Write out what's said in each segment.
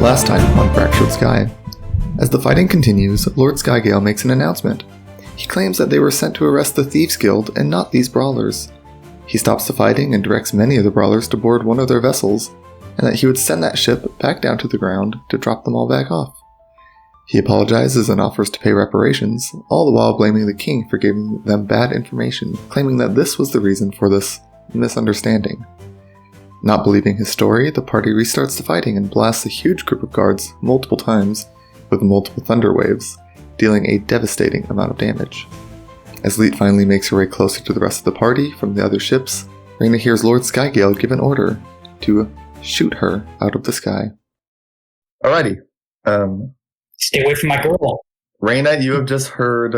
Last time on Fractured Sky. As the fighting continues, Lord Skygale makes an announcement. He claims that they were sent to arrest the Thieves Guild and not these brawlers. He stops the fighting and directs many of the brawlers to board one of their vessels, and that he would send that ship back down to the ground to drop them all back off. He apologizes and offers to pay reparations, all the while blaming the king for giving them bad information, claiming that this was the reason for this misunderstanding. Not believing his story, the party restarts the fighting and blasts a huge group of guards multiple times with multiple thunder waves, dealing a devastating amount of damage. As Leet finally makes her way closer to the rest of the party from the other ships, Reyna hears Lord Skygale give an order to shoot her out of the sky. Alrighty. Stay away from my girl. Reyna, you have just heard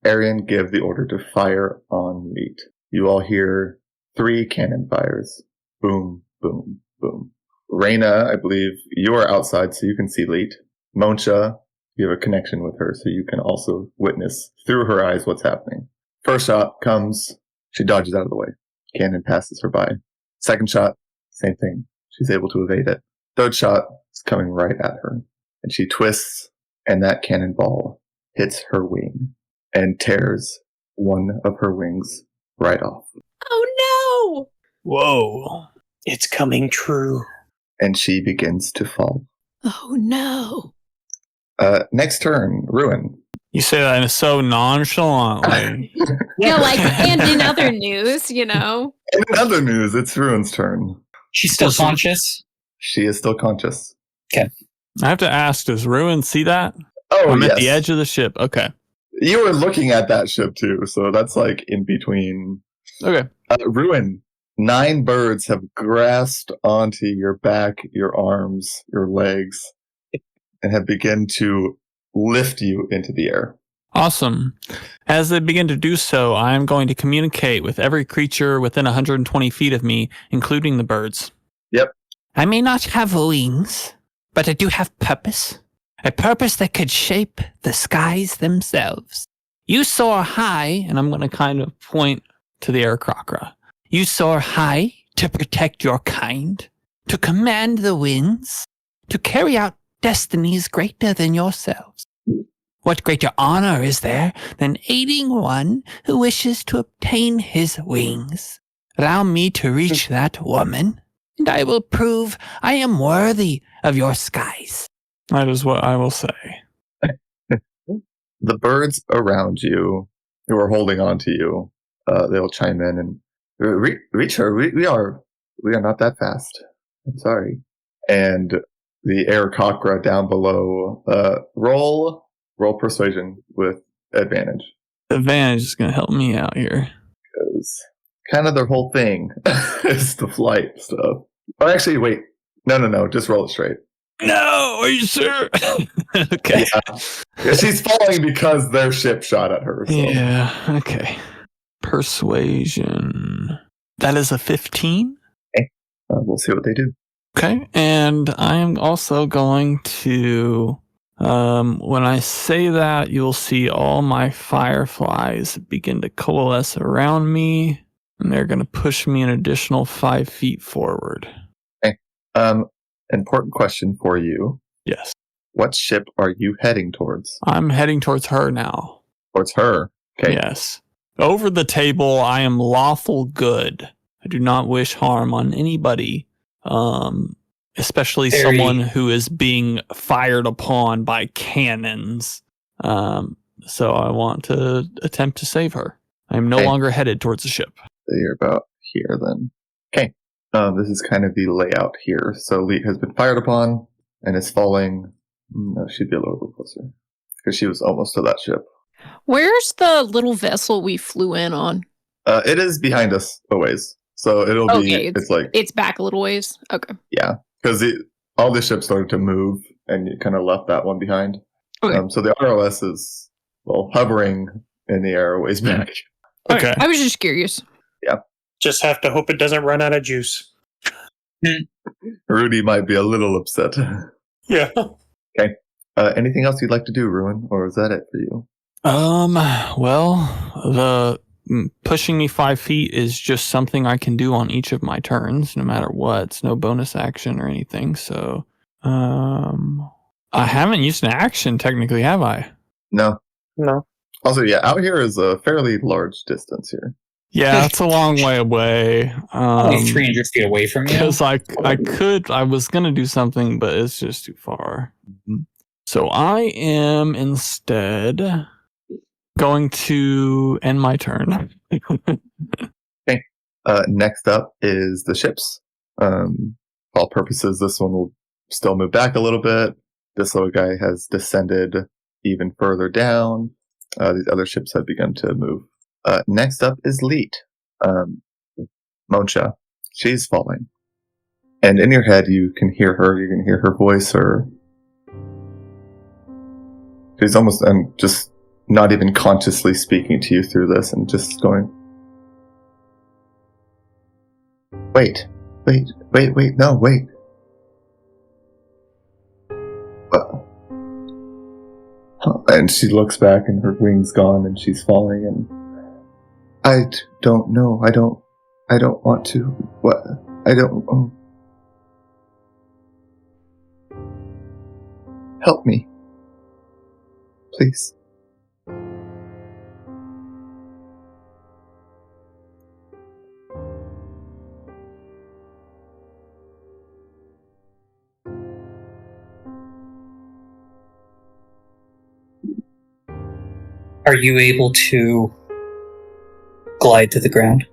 Arian give the order to fire on Leet. You all hear 3 cannon fires. Boom, boom, boom. Reyna, I believe you are outside so you can see Leet. Moncha, you have a connection with her so you can also witness through her eyes what's happening. First shot comes, she dodges out of the way. Cannon passes her by. Second shot, same thing. She's able to evade it. Third shot is coming right at her. And she twists, and that cannonball hits her wing and tears one of her wings right off. Oh no! Whoa. It's coming true. And she begins to fall. Oh no. Next turn, Ruin. You say that so nonchalantly. Yeah, like, and in other news, In other news, it's Ruin's turn. She's still conscious? She is still conscious. Okay. I have to ask, does Ruin see that? Oh, I'm yes. at the edge of the ship. Okay. You were looking at that ship too, so that's like in between. Okay. Ruin, 9 birds have grasped onto your back, your arms, your legs, and have begun to lift you into the air. Awesome. As they begin to do so, I am going to communicate with every creature within 120 feet of me, including the birds. Yep. I may not have wings, but I do have purpose. A purpose that could shape the skies themselves. You soar high, And I'm going to kind of point to the Aarakocra. you soar high to protect your kind, to command the winds, to carry out destinies greater than yourselves. What greater honor is there than aiding one who wishes to obtain his wings? Allow me to reach that woman, and I will prove I am worthy of your skies. That is what I will say. The birds around you who are holding on to you, they'll chime in and reach her. We are not that fast. I'm sorry. And the Aarakocra down below, roll persuasion with advantage. Advantage is going to help me out here. Because kind of their whole thing is the flight stuff. Oh, actually, wait. No. Just roll it straight. No, are you sure? Okay. Yeah, she's falling because their ship shot at her. So. Yeah, okay. Persuasion. That is a 15. Okay. We'll see what they do. Okay, and I am also going to, when I say that, you'll see all my fireflies begin to coalesce around me, and they're going to push me an additional 5 feet forward. Okay. Important question for you. Yes. What ship are you heading towards? I'm heading towards her now. Towards her. Okay. Yes. Over the table, I am lawful good. I do not wish harm on anybody, especially someone who is being fired upon by cannons. So I want to attempt to save her. I'm no longer headed towards the ship. So you're about here then. Okay. This is kind of the layout here. So Leet has been fired upon and is falling. No, she'd be a little bit closer because she was almost to that ship. Where's the little vessel we flew in on? It is behind us a ways. So it'll be, it's back a little ways. Okay. Yeah. Because all the ships started to move and you kind of left that one behind. Okay. So the ROS is, hovering in the air a ways back. Okay. I was just curious. Yeah. Just have to hope it doesn't run out of juice. Rudy might be a little upset. Yeah. Okay. Anything else you'd like to do, Ruin? Or is that it for you? Well, the pushing me 5 feet is just something I can do on each of my turns, no matter what. It's no bonus action or anything. So, I haven't used an action technically, have I? No. No. Also, yeah, out here is a fairly large distance here. Yeah, it's a long way away. Only 300 feet away from you. Because I was gonna do something, but it's just too far. So I am instead going to end my turn. Okay. Next up is the ships. For all purposes, this one will still move back a little bit. This little guy has descended even further down. These other ships have begun to move. Next up is Leet. Moncha. She's falling. And in your head, you can hear her. You can hear her voice, or she's almost just not even consciously speaking to you through this, and just going, wait, no, wait. And she looks back, and her wing's gone, and she's falling, and I don't know. I don't want to. What? I don't. Help me. Please. Are you able to glide to the ground?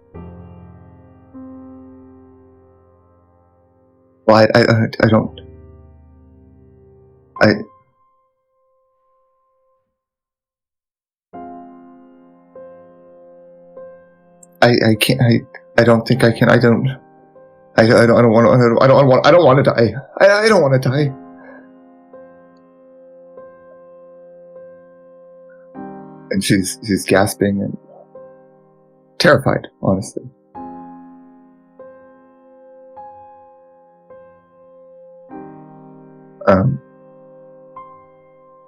Well, I don't. I can't. I don't think I can. I don't want to die. I don't want to die. And she's gasping and terrified, honestly.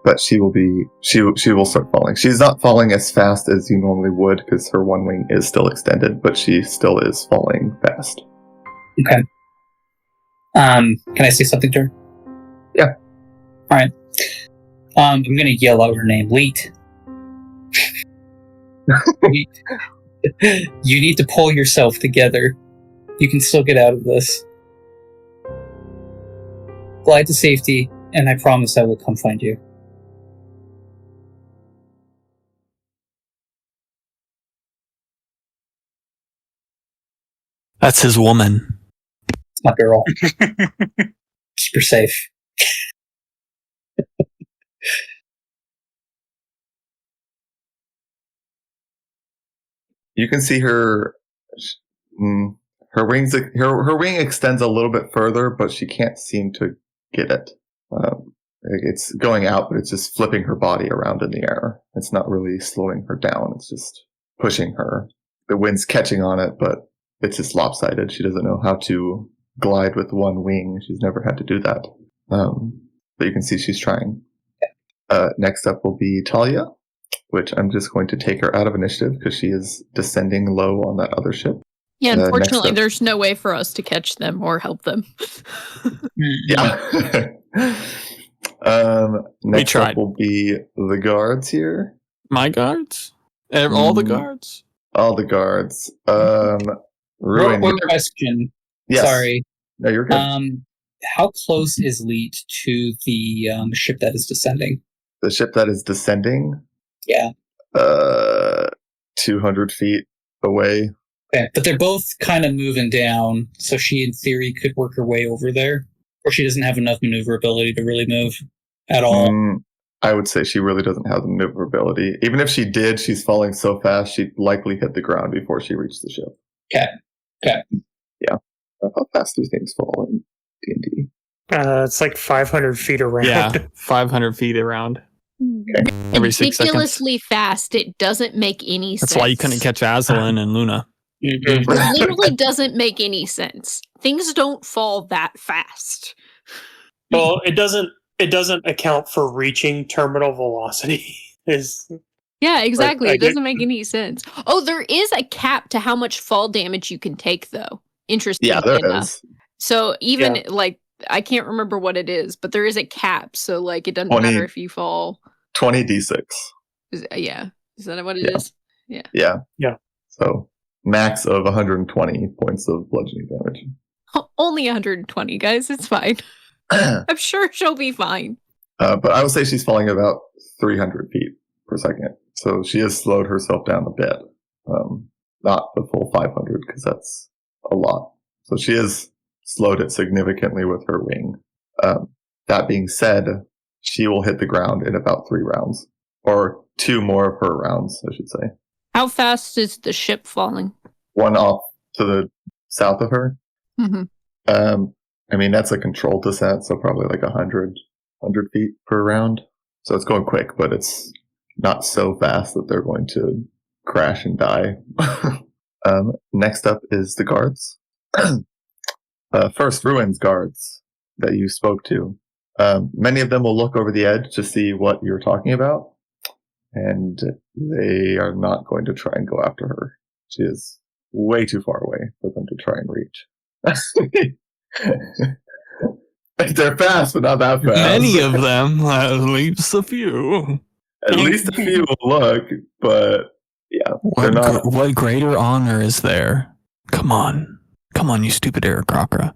But she will start falling. She's not falling as fast as you normally would because her one wing is still extended, but she still is falling fast. Okay. Can I say something to her? Yeah. All right. I'm gonna yell out her name, Leet. Leet. You need to pull yourself together. You can still get out of this. Glide to safety, and I promise I will come find you. That's his woman. It's my girl. Keep her safe. You can see her. Her wing extends a little bit further, but she can't seem to get it. It's going out, but it's just flipping her body around in the air. It's not really slowing her down. It's just pushing her. The wind's catching on it, but it's just lopsided. She doesn't know how to glide with one wing. She's never had to do that. But you can see she's trying. Next up will be Talia, which I'm just going to take her out of initiative because she is descending low on that other ship. Yeah, unfortunately, there's no way for us to catch them or help them. Yeah. Next up will be the guards here. My guards? All the guards? All the guards. Ruin. One question. Yes. Sorry. No, you're good. How close is Leet to the ship that is descending? The ship that is descending? Yeah. 200 feet away. Okay, but they're both kind of moving down, so she, in theory, could work her way over there. Or she doesn't have enough maneuverability to really move at all. I would say she really doesn't have the maneuverability. Even if she did, she's falling so fast, she'd likely hit the ground before she reached the ship. Okay. Yeah. How fast do things fall in D&D? It's like 500 feet around. Yeah, 500 feet around. Okay. Every 6 seconds. Ridiculously fast. It doesn't make any sense. That's why you couldn't catch Aslan and Luna. Mm-hmm. It literally doesn't make any sense. Things don't fall that fast. Well, it doesn't account for reaching terminal velocity. Yeah, exactly. Like, it doesn't make any sense. Oh, there is a cap to how much fall damage you can take, though. Interesting. Yeah, there enough. is. So even like I can't remember what it is, but there is a cap, so like it doesn't 20. matter if you fall. 20d6. Yeah, is that what it is? Yeah. So max of 120 points of bludgeoning damage. Only 120, guys. It's fine. I'm sure she'll be fine. But I would say she's falling about 300 feet per second. So she has slowed herself down a bit. Not the full 500, because that's a lot. So she has slowed it significantly with her wing. That being said, she will hit the ground in about 3 rounds. Or 2 more of her rounds, I should say. How fast is the ship falling? 1 off to the south of her. Mm-hmm. I mean, that's a controlled descent, so probably like 100 feet per round. So it's going quick, but it's not so fast that they're going to crash and die. Next up is the guards. First, Ruin's guards that you spoke to. Many of them will look over the edge to see what you're talking about, and they are not going to try and go after her. She is way too far away for them to try and reach. They're fast, but not that fast. Many of them, at least a few. At least a few will look, but yeah, they're not. What greater honor is there? Come on, you stupid Aarakocra.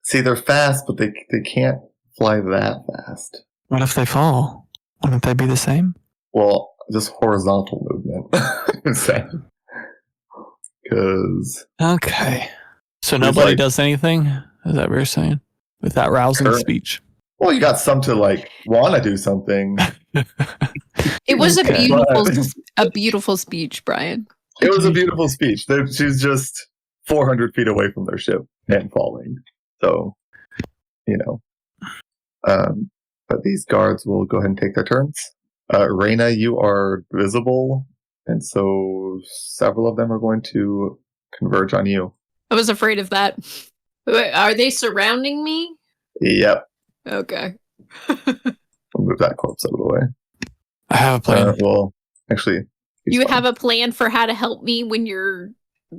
See, they're fast, but they can't fly that fast. What if they fall? Wouldn't they be the same? Well, just horizontal movement. Because Okay. So nobody does anything? Is that what you're saying? With that rousing speech? Well, you got some to like want to do something. It was Okay. a beautiful speech, Brian. It was a beautiful speech. She's just 400 feet away from their ship and falling. So, but these guards will go ahead and take their turns. Reyna, you are visible, and so several of them are going to converge on you. I was afraid of that. Wait, are they surrounding me? Yep. Okay. We'll move that corpse out of the way. I have a plan. Well, actually, he's You fine. have a plan for how to help me when you're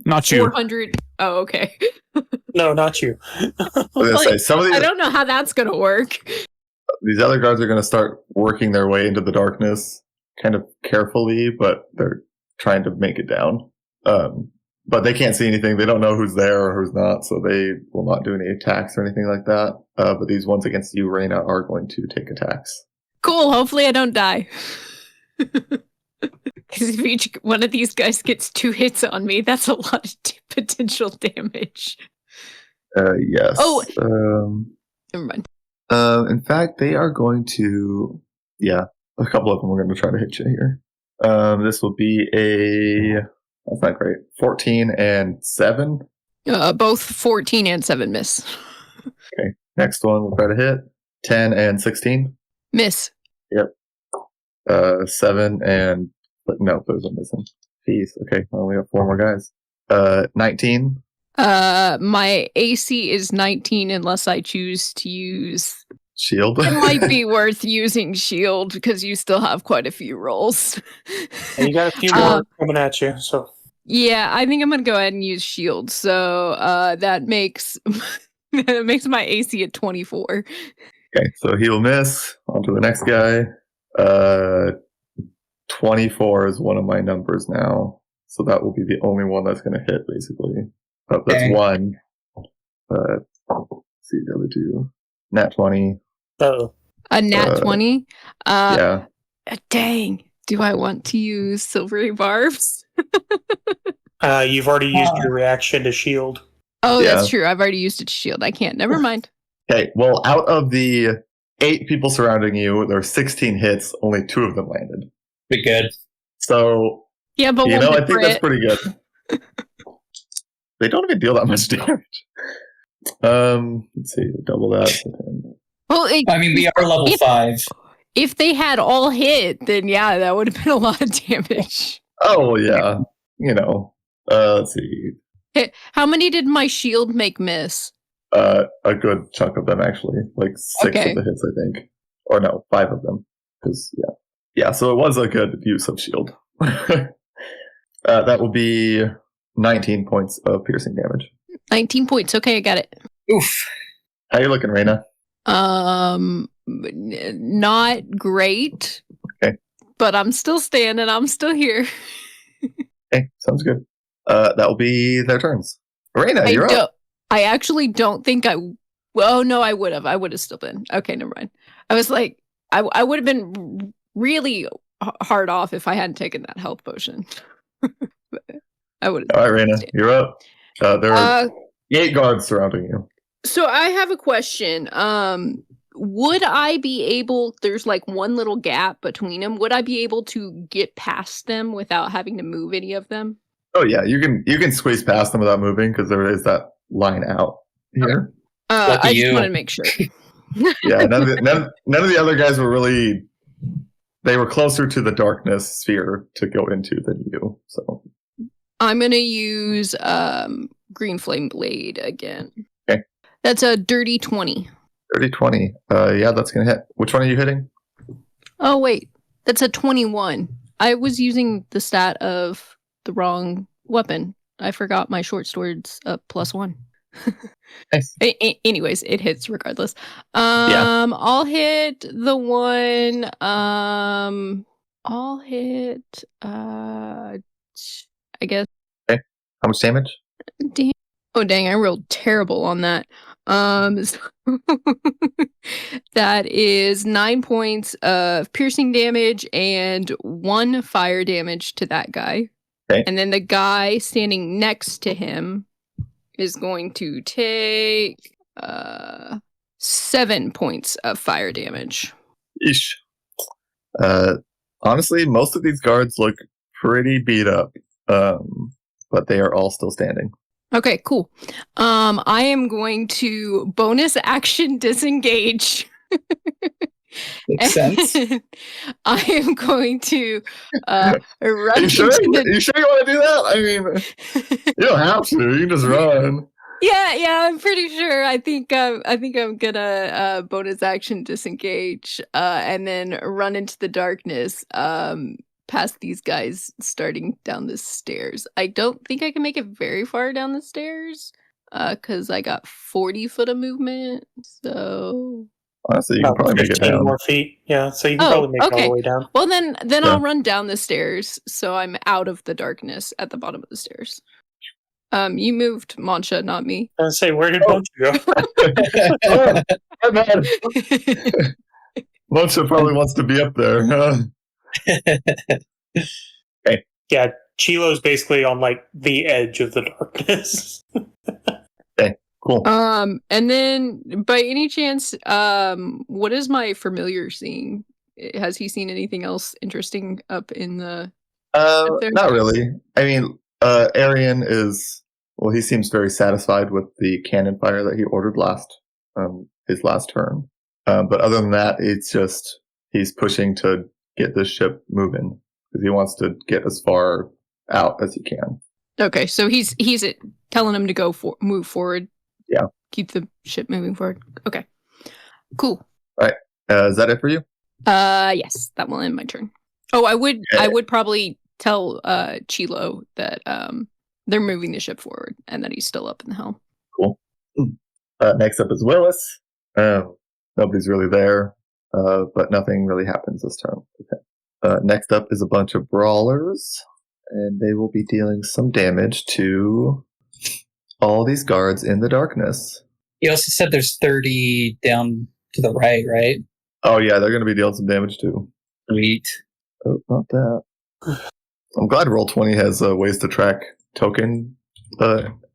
Not you. 400? Oh, okay. No, not you. I was gonna say, some of I these, don't know how that's going to work. these other guards are going to start working their way into the darkness, kind of carefully, but they're trying to make it down. But they can't see anything. They don't know who's there or who's not, so they will not do any attacks or anything like that. But these ones against you, Reyna, are going to take attacks. Cool. Hopefully I don't die. Because if each one of these guys gets 2 hits on me, that's a lot of potential damage. Yes. Oh. Never mind. In fact, they are going to... Yeah, a couple of them are going to try to hit you here. This will be a... That's not great. 14 and 7. Both 14 and 7 miss. Okay. Next one will try to hit. 10 and 16. Miss. 7 and... No, those are missing. Jeez. Okay, I only have 4 more guys. 19. My AC is 19 unless I choose to use... Shield. It might be worth using shield because you still have quite a few rolls. And you got a few more coming at you, so... Yeah, I think I'm gonna go ahead and use shield. So that makes my AC at 24. Okay, so he will miss. On to the next guy. 24 is one of my numbers now. So that will be the only one that's going to hit, basically. Oh, that's Okay. 1. But, let's see the other 2. Nat 20. Uh-oh. A nat 20. Yeah. Dang. Do I want to use silvery barbs? You've already used your reaction to shield. Oh, Yeah. that's true. I've already used it to shield. I can't. Never mind. Okay, well, out of the 8 people surrounding you, there are 16 hits. Only 2 of them landed. Pretty good. So, Yeah, but I one think crit. that's pretty good. They don't even deal that much damage. Let's see, double that. Well, I mean, we are level 5. if they had all hit, then yeah, that would have been a lot of damage. Oh, yeah. Let's see. How many did my shield make miss? A good chunk of them, actually. Like 6 Okay. of the hits, I think. Or no, 5 of them. Because, yeah. Yeah, so it was a good use of shield. That will be 19 points of piercing damage. 19 points. Okay, I got it. Oof. How you looking, Raina? Not great. Okay. But I'm still standing. I'm still here. Okay, sounds good. That will be their turns. Raina, you're up. I actually don't think I. Well, no, I would have. I would have still been. Okay, never mind. I was like, I would have been really hard off if I hadn't taken that health potion. I would have. All right, Raina, you're up. There are 8 guards surrounding you. So I have a question. Would I be able? There's like one little gap between them. Would I be able to get past them without having to move any of them? Oh yeah, you can squeeze past them without moving because there is that line out here. I just wanted to make sure. Yeah, none of the other guys were really. They were closer to the darkness sphere to go into than you. So I'm gonna use green flame blade again. Okay, that's a dirty 20. Dirty 20. Yeah, that's gonna hit. Which one are you hitting? Oh wait, that's a 21. I was using the stat of the wrong weapon. I forgot my short sword's +1. Nice. Anyways, it hits regardless. I'll hit the one. I'll hit. I guess. Okay. How much damage? Damn. Oh dang! I rolled terrible on that. So that is 9 points of piercing damage and 1 fire damage to that guy. Okay. And then the guy standing next to him is going to take 7 points of fire damage. Eesh. Honestly, most of these guards look pretty beat up, but they are all still standing. Okay, cool. I am going to bonus action disengage. Makes sense. I am going to run. You sure? You sure you want to do that? I mean, you don't have to. You can just run. Yeah, I'm pretty sure. I think I'm gonna bonus action disengage, and then run into the darkness, past these guys starting down the stairs. I don't think I can make it very far down the stairs, because I got 40 foot of movement. So honestly, you can probably make it down. More feet. Yeah, so you can probably make it all the way down. Well, then I'll run down the stairs, so I'm out of the darkness at the bottom of the stairs. You moved, Mancha, not me. I was gonna say, where did Mancha go? Oh, my bad. Mancha probably wants to be up there. Okay. Yeah, Chilo's basically on like the edge of the darkness. Okay, cool. And then by any chance, what is my familiar seeing? Has he seen anything else interesting up in the Not really. I mean, Arian is, well, he seems very satisfied with the cannon fire that he ordered his last turn. But other than that, it's just he's pushing to get this ship moving because he wants to get as far out as he can. Okay, so he's telling him to move forward. Yeah. Keep the ship moving forward. Okay. Cool. All right. Is that it for you? Yes, that will end my turn. Oh, I would probably tell Chilo that they're moving the ship forward and that he's still up in the helm. Cool. Next up is Willis. Nobody's really there, but nothing really happens this turn. Okay. Next up is a bunch of brawlers, and they will be dealing some damage to all these guards in the darkness. You also said there's 30 down to the right? Oh yeah, they're going to be dealing some damage too. Sweet. Oh, not that. I'm glad Roll20 has ways to track token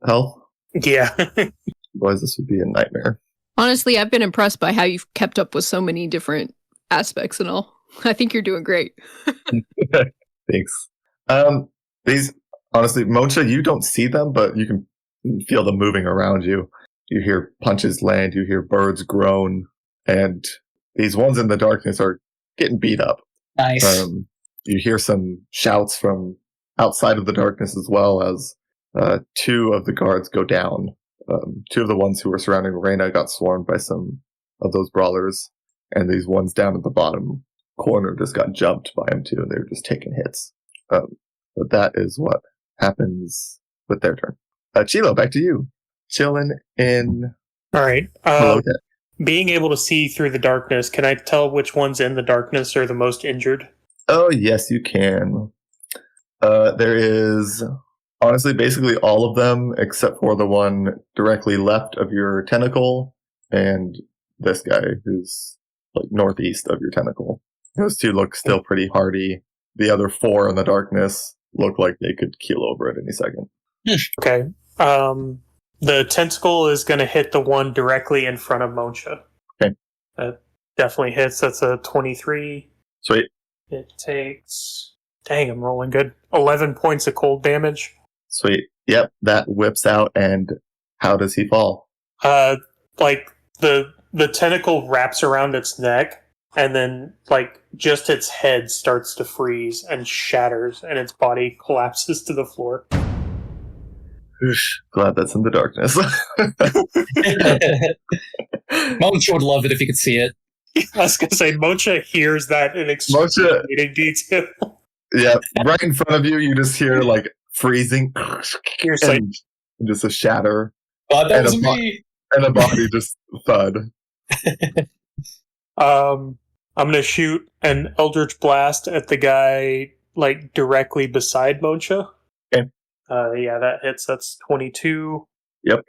health. Yeah. Otherwise, this would be a nightmare. Honestly, I've been impressed by how you've kept up with so many different aspects and all. I think you're doing great. Thanks. These, honestly, Moncha, you don't see them, but you can feel them moving around you. You hear punches land, you hear birds groan, and these ones in the darkness are getting beat up. Nice. You hear some shouts from outside of the darkness as well as 2 of the guards go down. 2 of the ones who were surrounding Reina got swarmed by some of those brawlers, and these ones down at the bottom corner just got jumped by them too, and they were just taking hits. But that is what happens with their turn. Chilo, back to you. Chilling in All right. Below deck. Being able to see through the darkness, can I tell which ones in the darkness are the most injured? Oh, yes, you can. There is, honestly, basically all of them except for the one directly left of your tentacle and this guy who's like northeast of your tentacle. Those two look still pretty hardy. The other 4 in the darkness look like they could keel over at any second. Okay. The tentacle is going to hit the one directly in front of Moncha. Okay. That definitely hits. That's a 23. Sweet. It takes... Dang, I'm rolling good. 11 points of cold damage. Sweet. Yep, that whips out, and how does he fall? Like, the tentacle wraps around its neck, and then, like, just its head starts to freeze and shatters, and its body collapses to the floor. Glad that's in the darkness. Mocha would love it if he could see it. I was going to say, Mocha hears that in excruciating detail. Yeah, right in front of you, you just hear, like, freezing. Here's like, And just a shatter. That And was a bo- me. And a body just thud. I'm going to shoot an Eldritch Blast at the guy, like, directly beside Mocha. Okay. Yeah, that hits. That's 22. Yep.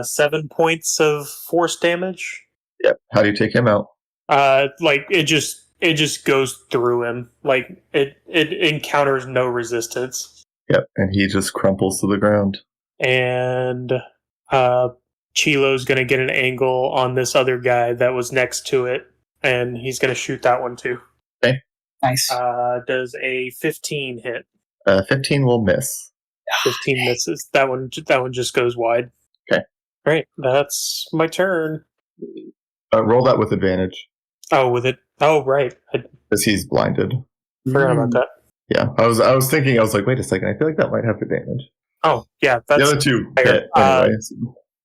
7 points of force damage. Yep. How do you take him out? Like it just goes through him. Like it encounters no resistance. Yep. And he just crumples to the ground. And Chilo's gonna get an angle on this other guy that was next to it, and he's gonna shoot that one too. Okay. Nice. Does a 15 hit? 15 will miss. 15 misses. That one just goes wide. Okay. Right. That's my turn. Roll that with advantage. Oh, with it. Oh, right. I Because he's blinded. forgot about that. Yeah. I was thinking, I was like, wait a second, I feel like that might have advantage. Oh, yeah. The That's other 2 higher. hit anyway.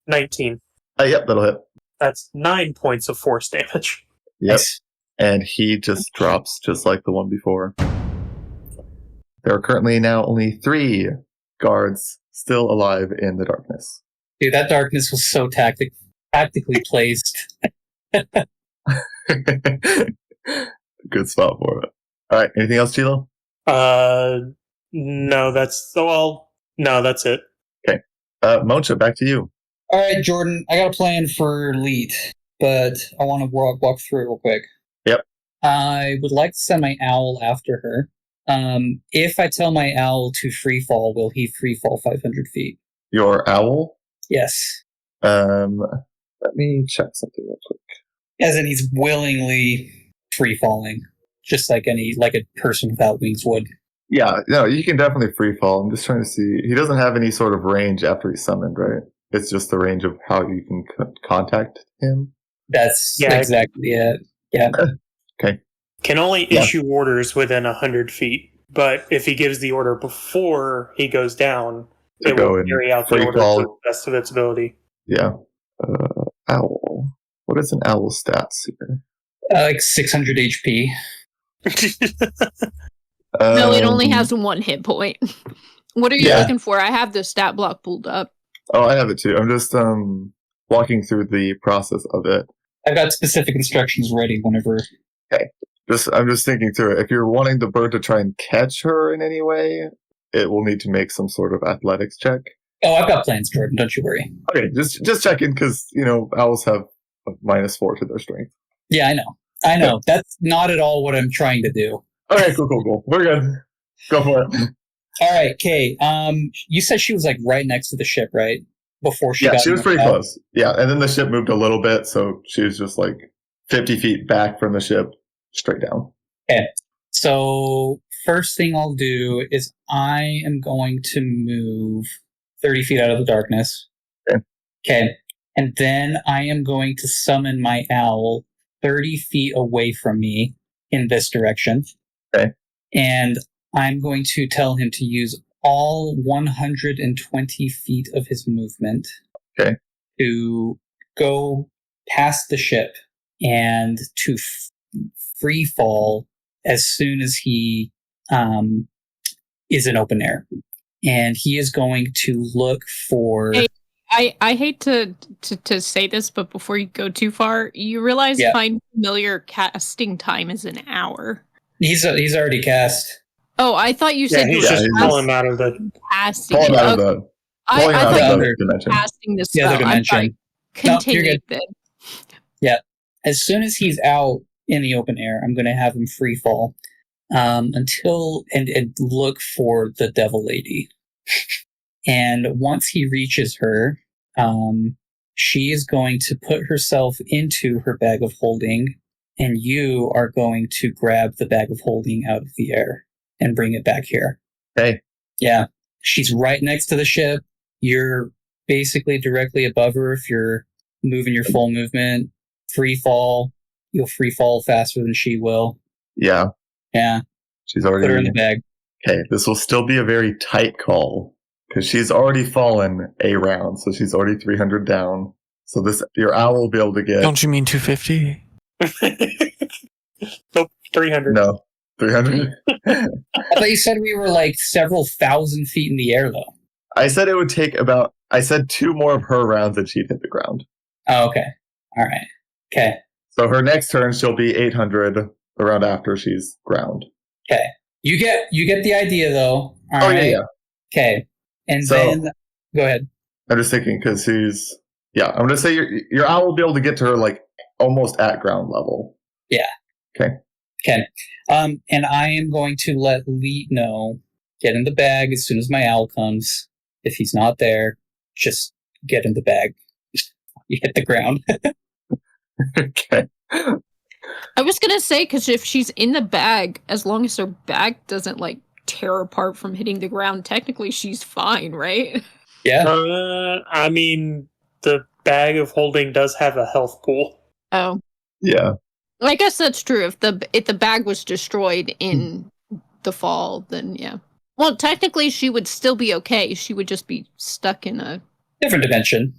19. Yep, that'll hit. That's 9 points of force damage. Yep. Nice. And he just drops just like the one before. There are currently now only 3 guards still alive in the darkness. Dude, that darkness was so tactically placed. Good spot for it. All right. Anything else, Chilo? No, that's it. Moncha, back to you. All right, Jordan, I got a plan for Leet, but I want to walk through it real quick. Yep. I would like to send my owl after her. If I tell my owl to free fall, will he free fall 500 feet? Your owl? Yes. Let me check something real quick. As in, he's willingly free falling, just like a person without wings would. Yeah, no, you can definitely free fall. I'm just trying to see. He doesn't have any sort of range after he's summoned, right? It's just the range of how you can contact him. That's Yeah. exactly it. Yeah. Okay. Can only issue orders within 100 feet, but if he gives the order before he goes down, To it go will and carry out the free order fall. to the best of its ability. Yeah. Owl. What is an owl's stats here? Like 600 HP. No, it only Um, has 1 hit point. What are you Yeah. looking for? I have the stat block pulled up. Oh, I have it too. I'm just walking through the process of it. I've got specific instructions ready whenever. I'm just thinking through it. If you're wanting the bird to try and catch her in any way, it will need to make some sort of athletics check. Oh, I've got plans, Jordan. Don't you worry. Okay, just checking because owls have a -4 to their strength. Yeah, I know. That's not at all what I'm trying to do. Okay, cool. We're good. Go for it. All right, Kay. You said she was like right next to the ship, right? Before she Yeah, got she was knocked pretty out? close. Yeah, and then the ship moved a little bit, so she was just like 50 feet back from the ship, straight down. So first thing I'll do is I am going to move 30 feet out of the darkness. Okay. And then I am going to summon my owl 30 feet away from me in this direction. Okay. And I'm going to tell him to use all 120 feet of his movement. Okay. To go past the ship and to free fall as soon as he is in open air. And he is going to look for... Hey, I hate to say this, but before you go too far, you realize Find Familiar casting time is an hour. He's already cast. Oh, I thought you said you he's were just pulling out of the casting. Pulling out of the I thought you were dimension. casting the spell. The other dimension. Continue then. Yeah. As soon as he's out in the open air, I'm going to have him free fall until and look for the devil lady. And once he reaches her, she is going to put herself into her bag of holding, and you are going to grab the bag of holding out of the air and bring it back here. Hey. Yeah. She's right next to the ship. You're basically directly above her if you're moving your full movement. Free fall. You'll free fall faster than she will. Yeah. Yeah. She's already... Put her in the bag. Okay, this will still be a very tight call. Because she's already fallen a round, so she's already 300 down. So your owl will be able to get... Don't you mean 250? Nope, 300. No, 300? I thought you said we were like several thousand feet in the air, though. I said it would take about... I said 2 more of her rounds and she'd hit the ground. Oh, okay. All right. Okay. So her next turn, she'll be 800 around after she's ground. Okay. You get the idea, though. All right. Yeah. Okay. And then... Go ahead. I'm just thinking, because he's... Yeah, I'm going to say your owl will be able to get to her, like, almost at ground level. Yeah. Okay. And I am going to let Lee know, get in the bag as soon as my owl comes. If he's not there, just get in the bag. You hit the ground. Okay. I was going to say, because if she's in the bag, as long as her bag doesn't, like, tear apart from hitting the ground, technically she's fine, right? Yeah. I mean, the bag of holding does have a health pool. Oh. Yeah. I guess that's true. If the bag was destroyed in the fall, then yeah. Well, technically she would still be okay. She would just be stuck in a different dimension.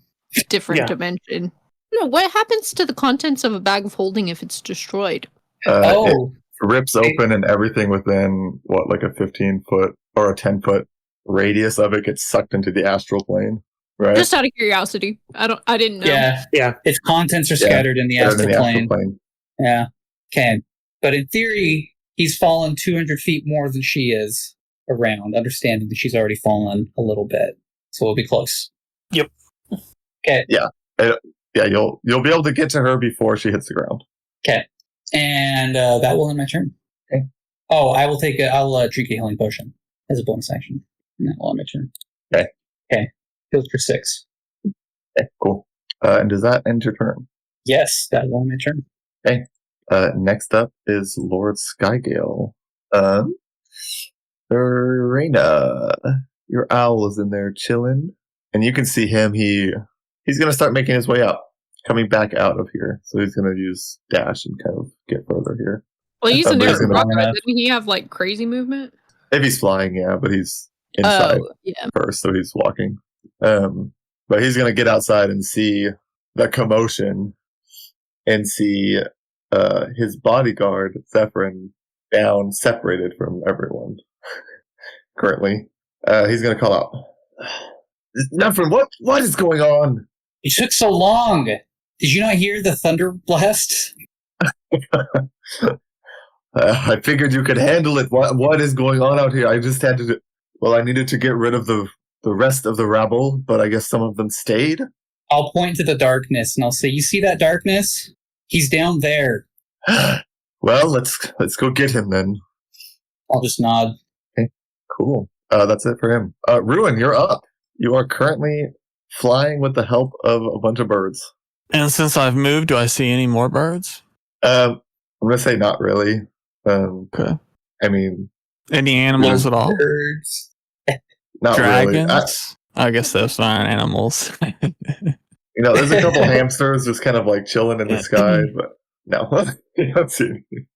Dimension. No, what happens to the contents of a bag of holding if it's destroyed? It rips open and everything within, like a 15-foot or a 10-foot radius of it gets sucked into the astral plane, right? Just out of curiosity. I didn't know. Yeah. Its contents are scattered in the astral plane. Yeah. Okay. But in theory, he's fallen 200 feet more than she is around, understanding that she's already fallen a little bit. So we'll be close. Yep. Okay. Yeah. You'll be able to get to her before she hits the ground. Okay. And that will end my turn. Okay. Oh, I'll drink a healing potion as a bonus action. And that will end my turn. Okay. Healed for 6. Okay, cool. And does that end your turn? Yes, that will end my turn. Okay. Next up is Lord Skygale. Reina, your owl is in there chilling, and you can see him. He's going to start making his way up, coming back out of here. So he's going to use dash and kind of get further here. Well, he's in there. Didn't he have like crazy movement? If he's flying, yeah, but he's inside first, so he's walking. But he's going to get outside and see the commotion and see his bodyguard, Zephyrin, down, separated from everyone. Currently. He's going to call out, Zephyrin, what is going on? It took so long. Did you not hear the thunder blast? I figured you could handle it. What is going on out here? I just had to... I needed to get rid of the rest of the rabble, but I guess some of them stayed. I'll point to the darkness and I'll say, you see that darkness? He's down there. Well, let's go get him then. I'll just nod. Okay, cool. That's it for him. Ruin, you're up. You are currently flying with the help of a bunch of birds. And since I've moved, do I see any more birds? I'm going to say not really. Okay. I mean... Any animals at all? Birds. Not Dragons? Really. I guess those aren't animals. There's a couple hamsters just kind of like chilling in the sky, but no. You don't see anything.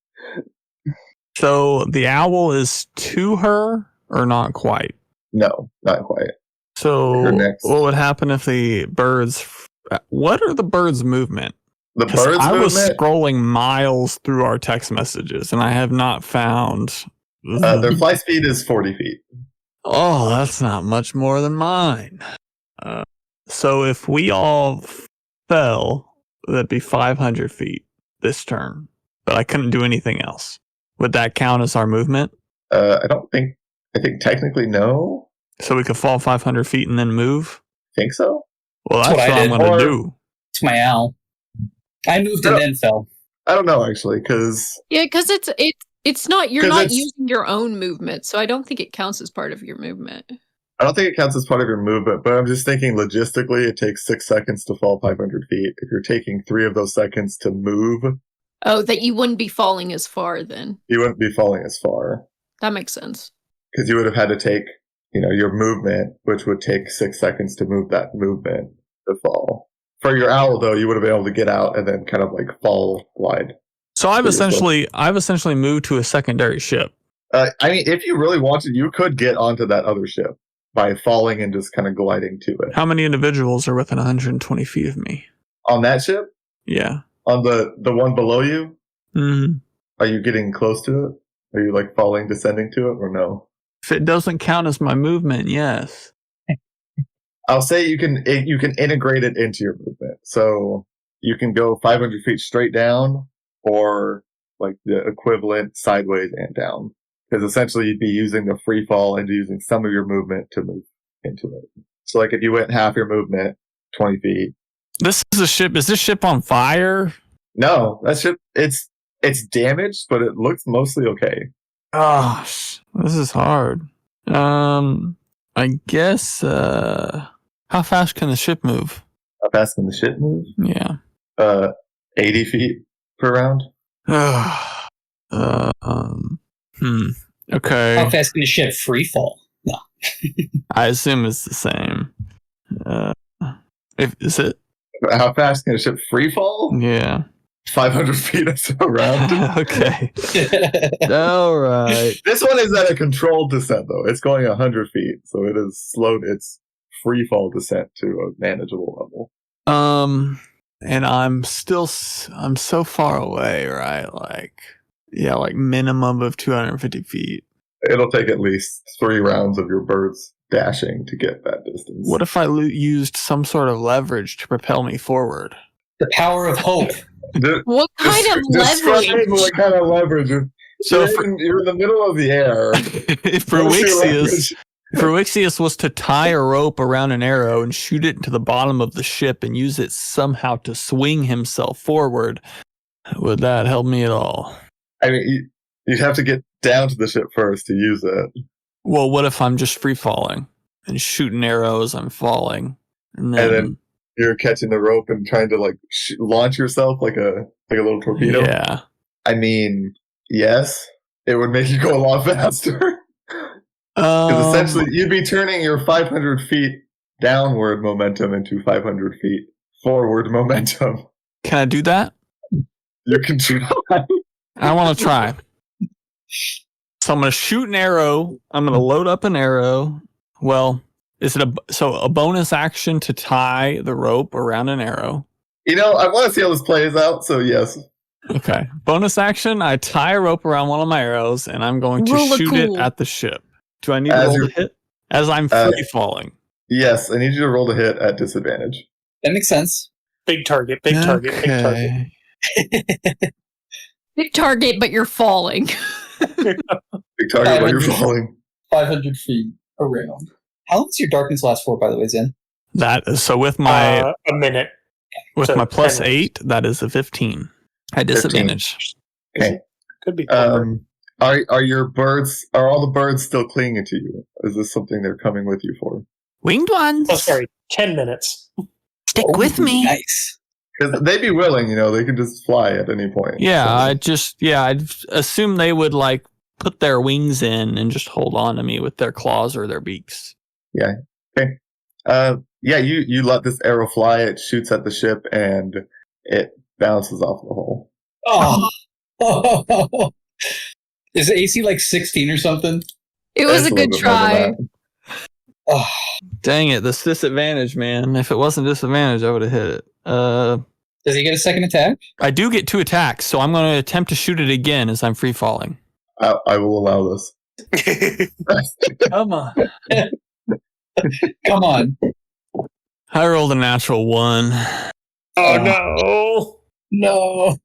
So the owl is to her or not quite? No, not quite. So what would happen if the birds... What are the birds' movement? The birds' movement? I was scrolling miles through our text messages, and I have not found... their fly speed is 40 feet. Oh, that's not much more than mine. So if we all fell, that'd be 500 feet this turn. But I couldn't do anything else. Would that count as our movement? I think technically no. So we could fall 500 feet and then move? Think so? Well, That's that's what what I I'm did. going to Or- do. It's my owl. I moved and then fell. I don't know actually, because Yeah, because it's not you're 'Cause not it's- using your own movement, so I don't think it counts as part of your movement. I don't think it counts as part of your movement. But I'm just thinking logistically, it takes 6 seconds to fall 500 feet. If you're taking 3 of those seconds to move, Oh, that you wouldn't be falling as far then. you wouldn't be falling as far That makes sense. because you would have had to take, your movement, which would take 6 seconds to move that movement to fall. For your owl, though, you would have been able to get out and then kind of like fall glide. So I've Pretty essentially moved to a secondary ship. I mean, if you really wanted, you could get onto that other ship by falling and just kind of gliding to it. How many individuals are within 120 feet of me? On that ship? Yeah. On the one below you? Mm. Are you getting close to it? Are you like falling, descending to it, or no? If it doesn't count as my movement, yes. I'll say you can integrate it into your movement. So you can go 500 feet straight down, or like the equivalent sideways and down. Because essentially you'd be using the free fall and using some of your movement to move into it. So like if you went half your movement, 20 feet. This is a ship. Is this ship on fire? No, that ship, it's damaged, but it looks mostly okay. Gosh, this is hard. I guess, how fast can the ship move? How fast can the ship move? Yeah. 80 feet per round. Okay. How fast can the ship free fall? No. I assume it's the same. Is it? How fast can a ship free fall? Yeah. 500 feet around. Okay. All right. This one is at a controlled descent, though. It's going 100 feet, so it is slowed its free fall descent to a manageable level. And I'm so far away, right? Like minimum of 250 feet. It'll take at least 3 rounds of your birds dashing to get that distance. What if I used some sort of leverage to propel me forward? The power of hope. What kind of Describe leverage? what kind of leverage? So You're in the middle of the air. if What's your leverage? Pruixius was to tie a rope around an arrow and shoot it into the bottom of the ship and use it somehow to swing himself forward, would that help me at all? I mean, you'd have to get down to the ship first to use it. Well, what if I'm just free falling and shooting arrows? I'm falling, and then you're catching the rope and trying to like launch yourself like a little torpedo. Yeah. I mean, yes, it would make you go a lot faster. Because essentially, you'd be turning your 500 feet downward momentum into 500 feet forward momentum. Can I do that? You can try. I want to try. So I'm going to shoot an arrow. I'm going to load up an arrow. Well, is it a bonus action to tie the rope around an arrow? I want to see how this plays out. So yes. Okay. Bonus action. I tie a rope around one of my arrows, and I'm going to shoot it at the ship. Do I need to roll to hit? As I'm free falling. Yes, I need you to roll to hit at disadvantage. That makes sense. Big target, big target, big target. Big target, but you're falling. Big target while you're falling. 500 feet around. How long does your darkness last for, by the way, Zen? So with my A minute. with so my plus 10 8, that is a 15 at disadvantage. Okay. Could be. Are your birds? Are all the birds still clinging to you? Is this something they're coming with you for? Winged ones, Oh, sorry. 10 minutes. stick with me. Nice. Because they'd be willing, they can just fly at any point. Yeah, So- I'd assume they would like put their wings in and just hold on to me with their claws or their beaks. Yeah. Okay. You let this arrow fly. It shoots at the ship and it bounces off the hull. Oh. Is the AC like 16 or something? It was It's a little good bit more than try. that. Oh, Dang it, this disadvantage, man. If it wasn't disadvantage, I would have hit it. does he get a second attack? I do get 2 attacks, so I'm going to attempt to shoot it again as I'm free falling. I will allow this. Come on. Come on. I rolled a natural 1. Oh no! No.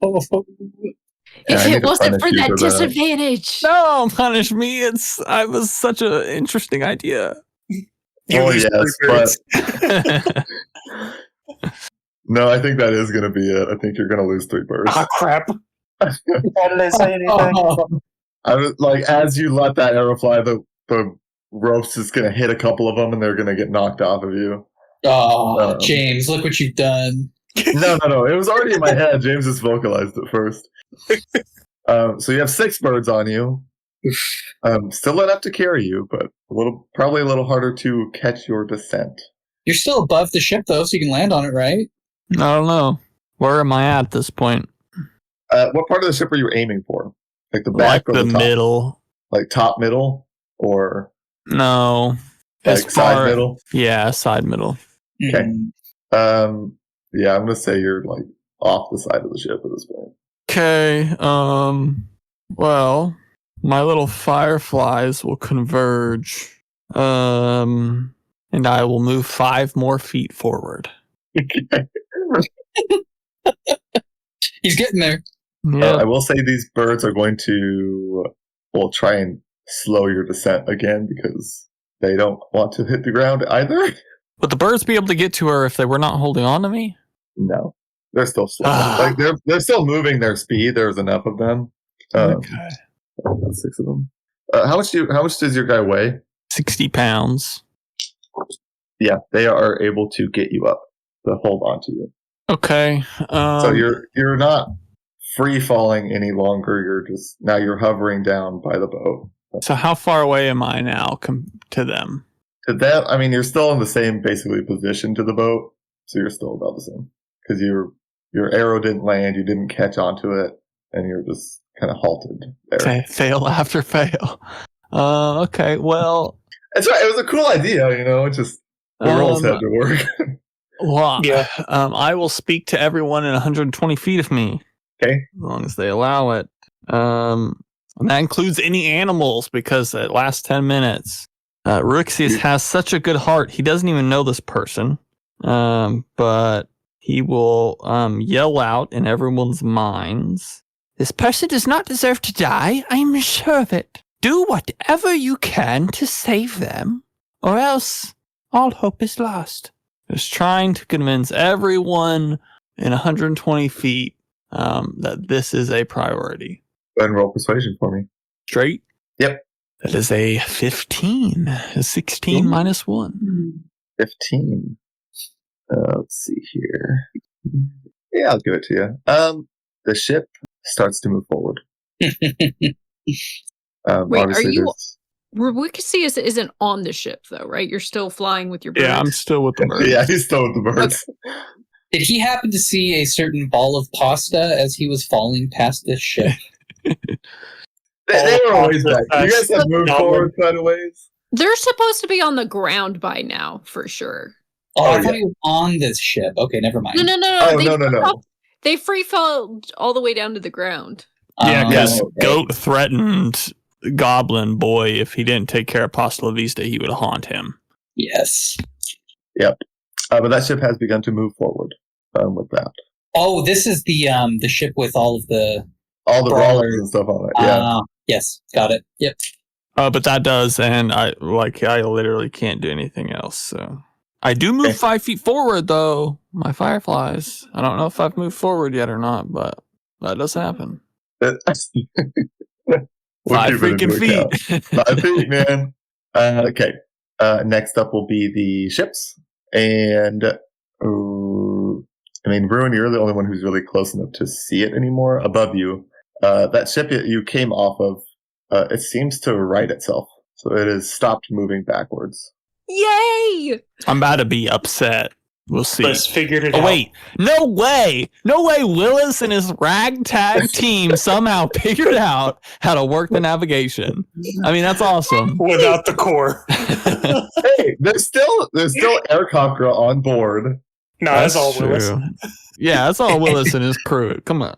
Yeah, I If need it to wasn't punish for you that for that. disadvantage. No, punish me. I was such an interesting idea. You Oh, lose yes, 3 birds. No, I think that is going to be it. I think you're going to lose 3 birds. Ah, crap. Why did I say anything? I was like, as you let that arrow fly, the rope's just going to hit a couple of them, and they're going to get knocked off of you. James, look what you've done. No. It was already in my head. James just vocalized it first. So you have 6 birds on you. Still enough to carry you, but probably a little harder to catch your descent. You're still above the ship, though, so you can land on it, right? I don't know. Where am I at this point? What part of the ship are you aiming for? Like the back Like or the top? middle. Like top middle or No. like side middle? Yeah, side middle. Okay. Mm. Yeah, I'm gonna say you're like off the side of the ship at this point. Okay. Well, my little fireflies will converge. And I will move 5 more feet forward. He's getting there. Yeah. I will say these birds are going to try and slow your descent again because they don't want to hit the ground either. Would the birds be able to get to her if they were not holding on to me? No, they're still slow. Like they're still moving their speed. There's enough of them. Okay. 6 of them. How much does your guy weigh? 60 pounds. Yeah, they are able to get you up to hold on to you. Okay. So you're not free falling any longer. You're hovering down by the boat. So how far away am I now to them? To them, I mean, you're still in the same basically position to the boat, so you're still about the same because your arrow didn't land, you didn't catch onto it, and you're just kind of halted there. Fail after fail. Okay. Well, that's right. It was a cool idea, It just the rolls had to work. Well, yeah. I will speak to everyone in 120 feet of me. Okay. As long as they allow it. And that includes any animals because it lasts 10 minutes. Rixius has such a good heart. He doesn't even know this person. But he will yell out in everyone's minds. This person does not deserve to die. I am sure of it. Do whatever you can to save them, or else all hope is lost. Just trying to convince everyone in 120 feet that this is a priority. Go ahead and roll persuasion for me. Straight? Yep. That is a 15. A 16 minus 1. 15. Let's see here. Yeah, I'll give it to you. The ship starts to move forward. Wait, are you? Rixius isn't on the ship, though, right? You're still flying with your birds. Yeah, I'm still with the birds. Yeah, he's still with the birds. Okay. Did he happen to see a certain ball of pasta as he was falling past this ship? They were always back. You guys have moved forward quite a ways. They're supposed to be on the ground by now, for sure. I thought he was on this ship. Okay, never mind. No. Oh, no. They free fell all the way down to the ground. Yeah, because okay. Goat threatened Goblin Boy if he didn't take care of Pasta La Vista, he would haunt him. Yes. Yep. But that ship has begun to move forward with that. Oh, this is the ship with all the brawlers and stuff on it. Yeah. Yes, got it. Yep. But that does, and I literally can't do anything else. So I do move 5 feet forward, though. My fireflies. I don't know if I've moved forward yet or not, but that does happen. 5 freaking feet. 5 feet, man. Okay. Next up will be the ships, and Ruin, you're the only one who's really close enough to see it anymore. Above you, that ship you came off of, it seems to right itself, so it has stopped moving backwards. Yay! I'm about to be upset. We'll see. Let's figure it out. Wait, no way! No way Willis and his ragtag team somehow figured out how to work the navigation. I mean, that's awesome. Without the core. Hey, there's still Aircockra on board. No, that's all true. Willis. Yeah, that's all Willis and his crew. Come on.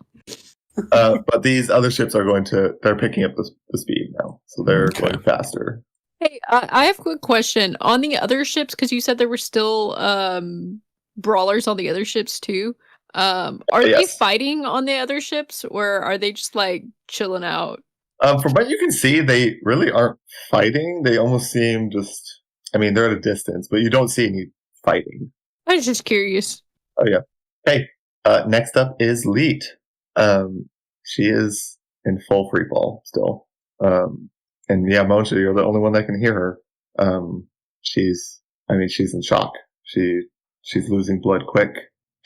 But these other ships they're picking up the speed now, so they're going faster. Hey, I have a quick question. On the other ships, because you said there were still brawlers on the other ships too. Are they Yes. fighting on the other ships, or are they just like chilling out? From what you can see, they really aren't fighting. They almost seem just. I mean, they're at a distance, but you don't see any fighting. I was just curious. Oh yeah. Hey, next up is Leet. She is in full free fall still. And yeah, Monsha, you're the only one that can hear her. She's in shock. She's losing blood quick.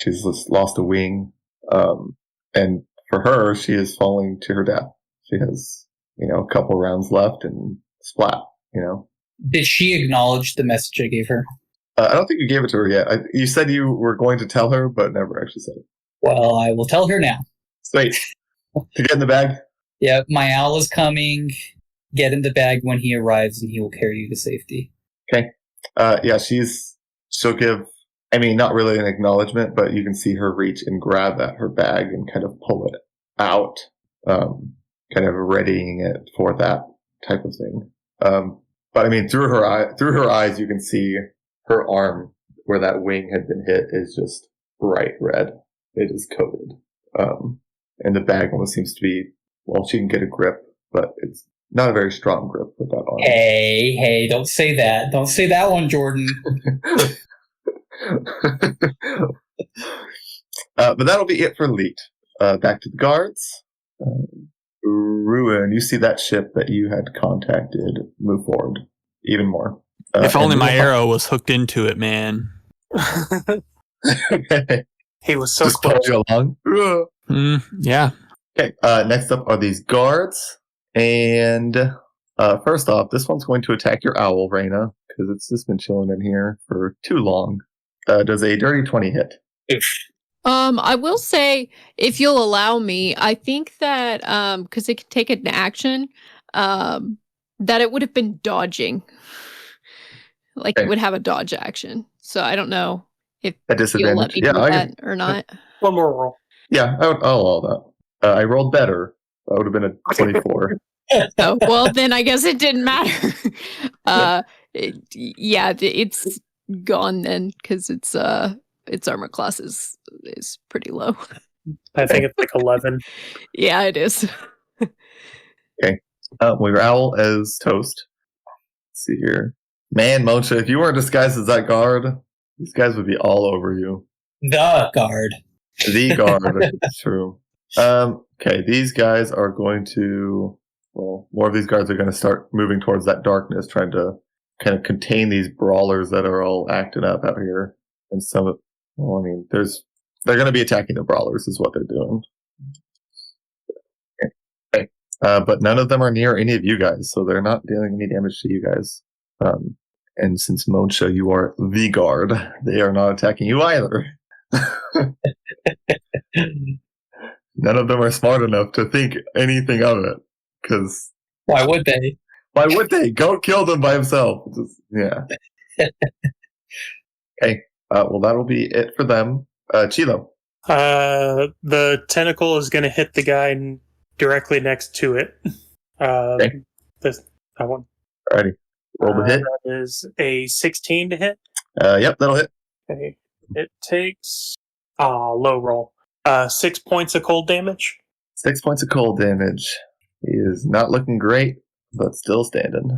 She's just lost a wing. And for her, she is falling to her death. She has, a couple rounds left and splat, Did she acknowledge the message I gave her? I don't think you gave it to her yet. You said you were going to tell her, but never actually said it. Well, I will tell her now. Sweet. To get in the bag? Yeah, my owl is coming. Get in the bag when he arrives, and he will carry you to safety. Okay. Yeah, she'll give, not really an acknowledgement, but you can see her reach and grab at her bag and kind of pull it out, kind of readying it for that type of thing. But through her eyes, you can see her arm where that wing had been hit is just bright red. It is coated. And the bag almost seems to be, well, she can get a grip, but it's not a very strong grip with that arm. Hey, don't say that. Don't say that one, Jordan. But that'll be it for Leet. Back to the guards. Ruin, you see that ship that you had contacted move forward even more. If only my arrow was hooked into it, man. Okay. He was so Just close. pull you along. Yeah. Okay, next up are these guards. And first off, this one's going to attack your owl, Reyna, because it's just been chilling in here for too long. Does a dirty 20 hit? I will say, if you'll allow me, I think that because it can take an action, that it would have been dodging. Like it would have a dodge action. So I don't know if At disadvantage. you'll let me do that or not. One more roll. Yeah, I'll allow that. I rolled better. That would have been a 24. Oh, well, then I guess it didn't matter. It's gone then because its armor class is pretty low. I think it's like 11. Yeah, it is. Okay. Well, your owl is toast. Let's see here. Man, Monsha, if you weren't disguised as that guard, these guys would be all over you. The guard. The guard. It's true. Okay, these guys are going to... Well, more of these guards are going to start moving towards that darkness, trying to kind of contain these brawlers that are all acting up out here. And some of... Well, they're going to be attacking the brawlers is what they're doing. Okay. But none of them are near any of you guys, so they're not dealing any damage to you guys. And since Monsha, you are the guard, they are not attacking you either. None of them are smart enough to think anything of it. Because why would they? Why would they? Go kill them by himself. Yeah. Okay. Well, that'll be it for them. Chilo. The tentacle is going to hit the guy directly next to it. Okay. That one. Alrighty. Roll the hit. That is a 16 to hit. Yep, that'll hit. Okay. It takes low roll. 6 points of cold damage. 6 points of cold damage. He is not looking great, but still standing.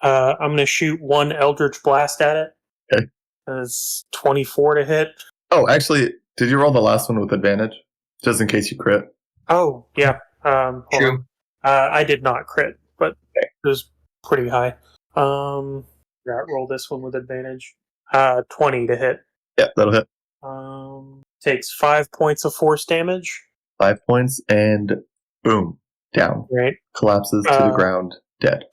I'm going to shoot one Eldritch Blast at it. Okay. That's 24 to hit. Oh, actually, did you roll the last one with advantage? Just in case you crit. Oh, yeah. True. I did not crit, but it was pretty high. Roll this one with advantage. 20 to hit. Yeah, that'll hit. Takes 5 points of force damage. 5 points, and boom. Down. Right. Collapses to the ground, dead.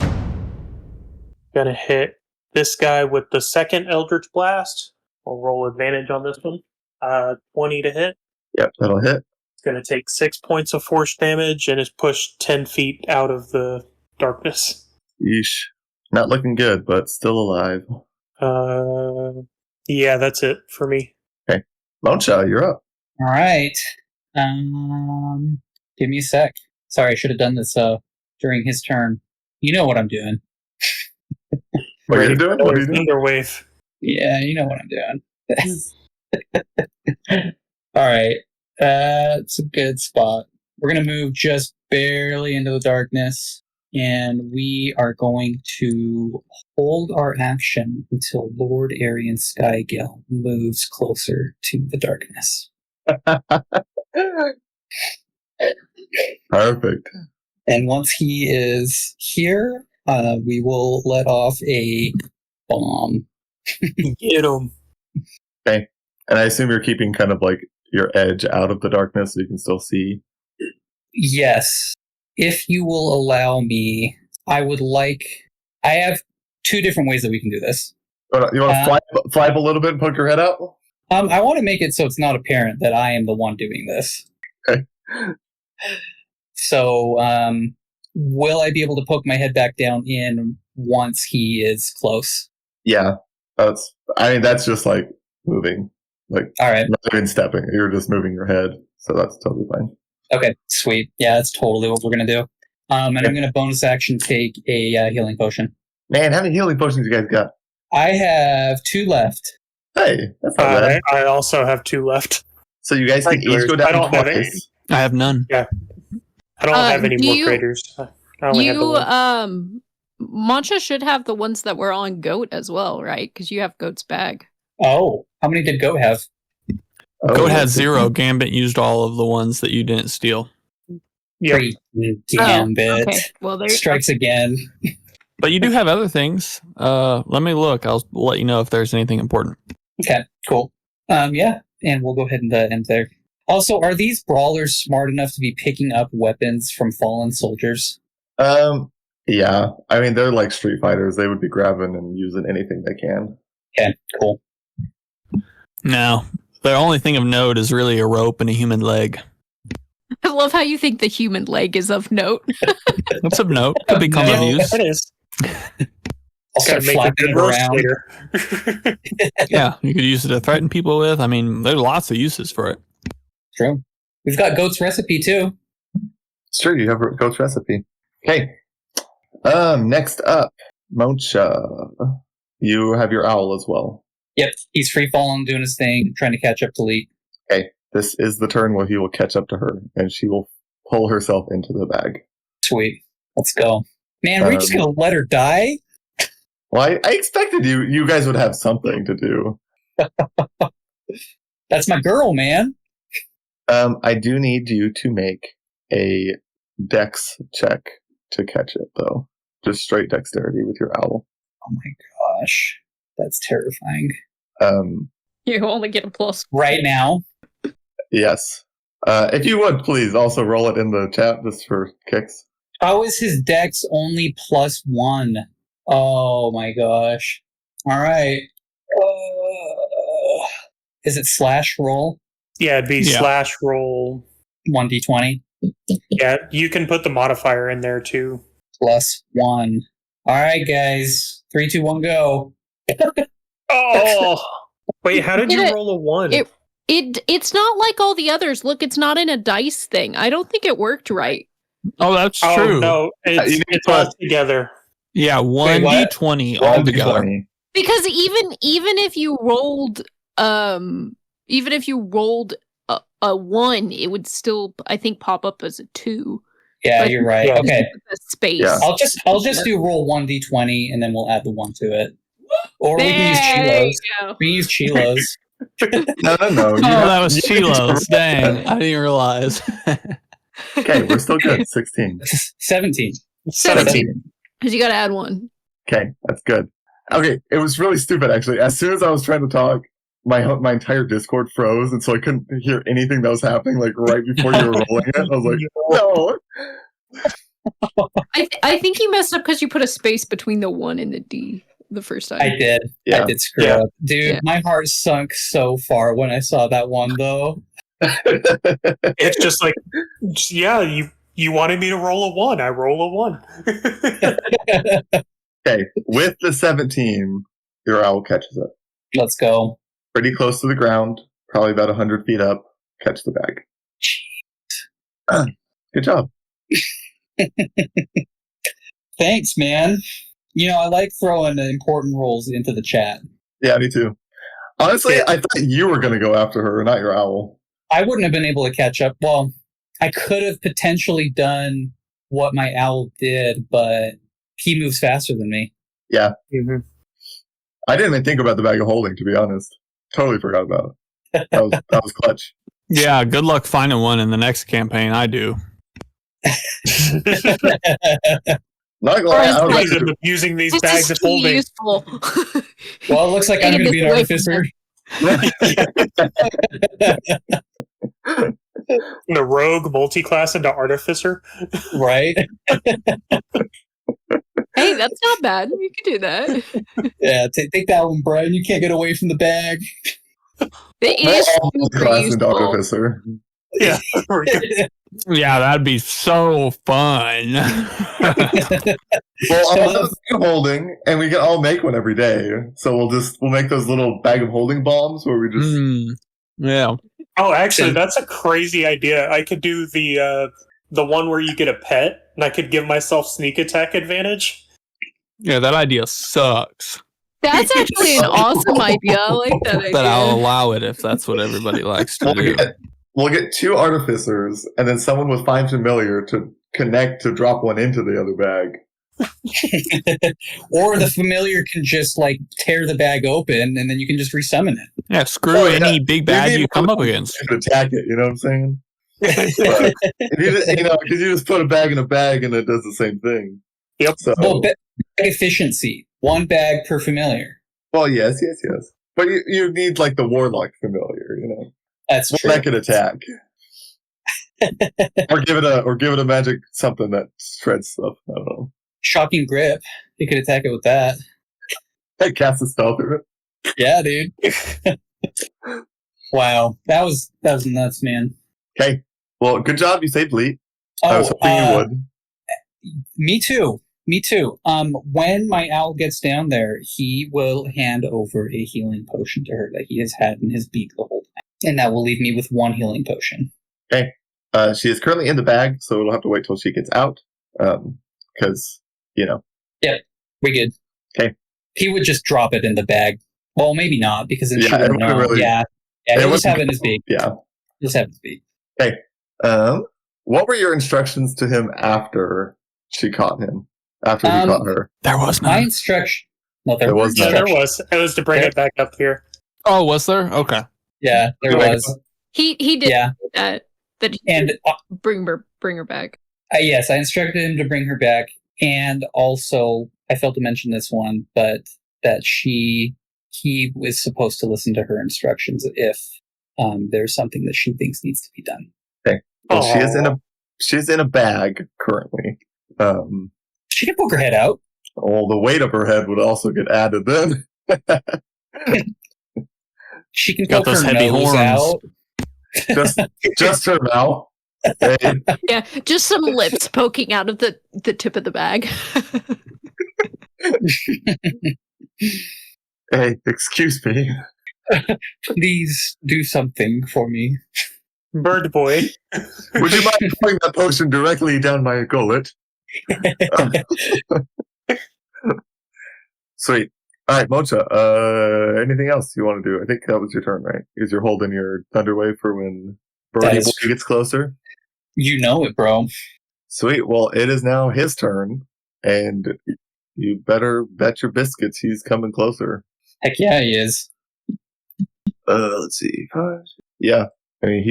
Gonna hit this guy with the second Eldritch Blast. I'll roll advantage on this one. 20 to hit. Yep, that'll hit. It's gonna take 6 points of force damage and is pushed 10 feet out of the darkness. Yeesh. Not looking good, but still alive. Yeah, that's it for me. Okay. Monsha, you're up. All right. Give me a sec. Sorry, I should have done this during his turn. You know what I'm doing. What are you Ready doing? for What are you doing? Thunderwave. Yeah, you know what I'm doing. All right. It's a good spot. We're going to move just barely into the darkness, and we are going to hold our action until Lord Arian Skygale moves closer to the darkness. Perfect. And once he is here, we will let off a bomb. Get him. Okay. And I assume you're keeping kind of like your edge out of the darkness so you can still see. Yes. If you will allow me, I have two different ways that we can do this. You want to fly up a little bit and poke your head out? I want to make it so it's not apparent that I am the one doing this. Okay. So, will I be able to poke my head back down in once he is close? Yeah. That's just like moving. Like, all right. Not even stepping. You're just moving your head. So that's totally fine. Okay, sweet. Yeah, that's totally what we're going to do. And I'm going to bonus action take a healing potion. Man, how many healing potions you guys got? I have 2 left. Hey, that's not bad. I also have 2 left. So you guys can each go down I don't have twice. I have none. Yeah. I don't have any more craters. I only have the one. Mancha should have the ones that were on Goat as well, right? Because you have Goat's bag. Oh, how many did Goat have? Goat had 0. Gambit used all of the ones that you didn't steal. Yeah. Gambit. Oh, okay. Well, there strikes again. But you do have other things. Let me look. I'll let you know if there's anything important. Okay, cool. Yeah, and we'll go ahead and end there. Also, are these brawlers smart enough to be picking up weapons from fallen soldiers? Yeah. I mean, they're like street fighters. They would be grabbing and using anything they can. Okay, cool. No. The only thing of note is really a rope and a human leg. I love how you think the human leg is of note. That's of note. Could become of use. It is. I'll start Make a flapping good it roast around. later. Yeah, you could use it to threaten people with. I mean, there's lots of uses for it. True. We've got Goat's recipe too. It's true. You have a Goat's recipe. Okay. Next up, Moncha. You have your owl as well. Yep, he's free falling, doing his thing, trying to catch up to Lee. Okay. This is the turn where he will catch up to her, and she will pull herself into the bag. Sweet. Let's go. Man, we're just going to let her die? Well, I expected you guys would have something to do. That's my girl, man. I do need you to make a dex check to catch it, though. Just straight dexterity with your owl. Oh my gosh. That's terrifying. You only get a plus. Right now? Yes. If you would, please also roll it in the chat just for kicks. How is his dex only +1? Oh my gosh. All right. Is it slash roll? Yeah, it'd be slash roll 1d20? Yeah, you can put the modifier in there too. +1. All right, guys. 3, 2, 1, go. Oh! Wait, how did you It- roll a 1? It's not like all the others. Look, it's not in a dice thing. I don't think it worked right. Oh, that's Oh, true. no, it's all together. Yeah, 1d20 altogether. Because even if you rolled a 1, it would still, I think, pop up as a 2. Yeah, But you're right. yeah. Okay. The space. Yeah. I'll just do roll 1d20 and then we'll add the 1 to it. Or we can use There you Chilos. go. We can use Chilos. No. Oh, that was Chilos. Dang, I didn't realize. Okay, we're still good. 16. 17. 17. Because you got to add 1. Okay, that's good. Okay, it was really stupid, actually. As soon as I was trying to talk, my entire Discord froze, and so I couldn't hear anything that was happening, like, right before you were rolling it. I was like, no! I think you messed up because you put a space between the 1 and the D the first time. I did. Yeah. I did screw up. Dude, my heart sunk so far when I saw that one, though. It's just like, yeah, you wanted me to roll a 1. I roll a 1. Okay, with the 17, your owl catches it. Let's go. Pretty close to the ground, probably about 100 feet up. Catch the bag. Good job. Thanks, man. I like throwing important roles into the chat. Yeah, me too. Honestly, I thought you were going to go after her, not your owl. I wouldn't have been able to catch up. Well, I could have potentially done what my owl did, but he moves faster than me. Yeah. Mm-hmm. I didn't even think about the bag of holding, to be honest. Totally forgot about it. That was clutch. Yeah, good luck finding one in the next campaign. I do. Not gonna lie, I was He's actually, using these This bags is of holding. useful. Well, it looks like I'm going to be an artificer. The rogue multi-class into artificer. Right? Hey, that's not bad. You can do that. Yeah, take that one, Brian. You can't get away from the bag. It is super class into useful. artificer. Yeah. Yeah, that'd be so fun. Well, I'll have a bag of holding, and we can all make one every day. So we'll make those little bag of holding bombs where we just Yeah. Oh, actually, that's a crazy idea. I could do the one where you get a pet, and I could give myself sneak attack advantage. Yeah, that idea sucks. That's actually an awesome idea. I like that idea. But I'll allow it if that's what everybody likes to do. We'll get 2 artificers, and then someone with Find Familiar to connect to drop one into the other bag. Or the familiar can just tear the bag open, and then you can just resummon it. Yeah, screw any big bad you come up against. To attack it, you know what I'm saying? Because you just put a bag in a bag, and it does the same thing. Yep. So, Well, bag efficiency. 1 bag per familiar. well, yes. But you need the warlock familiar, That's true. That could attack. or give it a magic something that shreds stuff. I don't know. Shocking grip. You could attack it with that. Hey, cast a spell through it. Yeah, dude. Wow. That was nuts, man. Okay. Well, good job. You saved Lee. Oh, I was hoping you would. Me too. When my owl gets down there, he will hand over a healing potion to her that he has had in his beak the whole time. And that will leave me with 1 healing potion. Okay. She is currently in the bag, so we'll have to wait till she gets out. Because, Yep. We good. Okay. He would just drop it in the bag. Well, maybe not, because then she would know. Really, Yeah, he'll just have it in his beak. Yeah. Just have it in his beak. Okay. What were your instructions to him after she caught him? After he caught her? There was My none. instruction. No, there was Yeah, none. there was. It was to bring it back up here. Oh, was there? Okay. Yeah, there was. He did Yeah. that. That he And bring her back. yes, I instructed him to bring her back, and also I failed to mention this one, but that he was supposed to listen to her instructions if there's something that she thinks needs to be done. Okay. Well, she's in a bag currently. She can poke her head out. Well, the weight of her head would also get added then. She can Got poke those her heavy nose horns. out. just her mouth. Hey, Yeah, just some lips poking out of the tip of the bag. hey, excuse me. Please do something for me. Bird boy. Would you mind pouring that potion directly down my gullet? Sweet. All right, Mocha. Anything else you want to do? I think that was your turn, right? Because you're holding your Thunderwave for when Birdie is Boy true. gets closer. You know it, bro. Sweet. Well, it is now his turn, and you better bet your biscuits he's coming closer. Heck yeah, he is. Let's see. Yeah. I mean,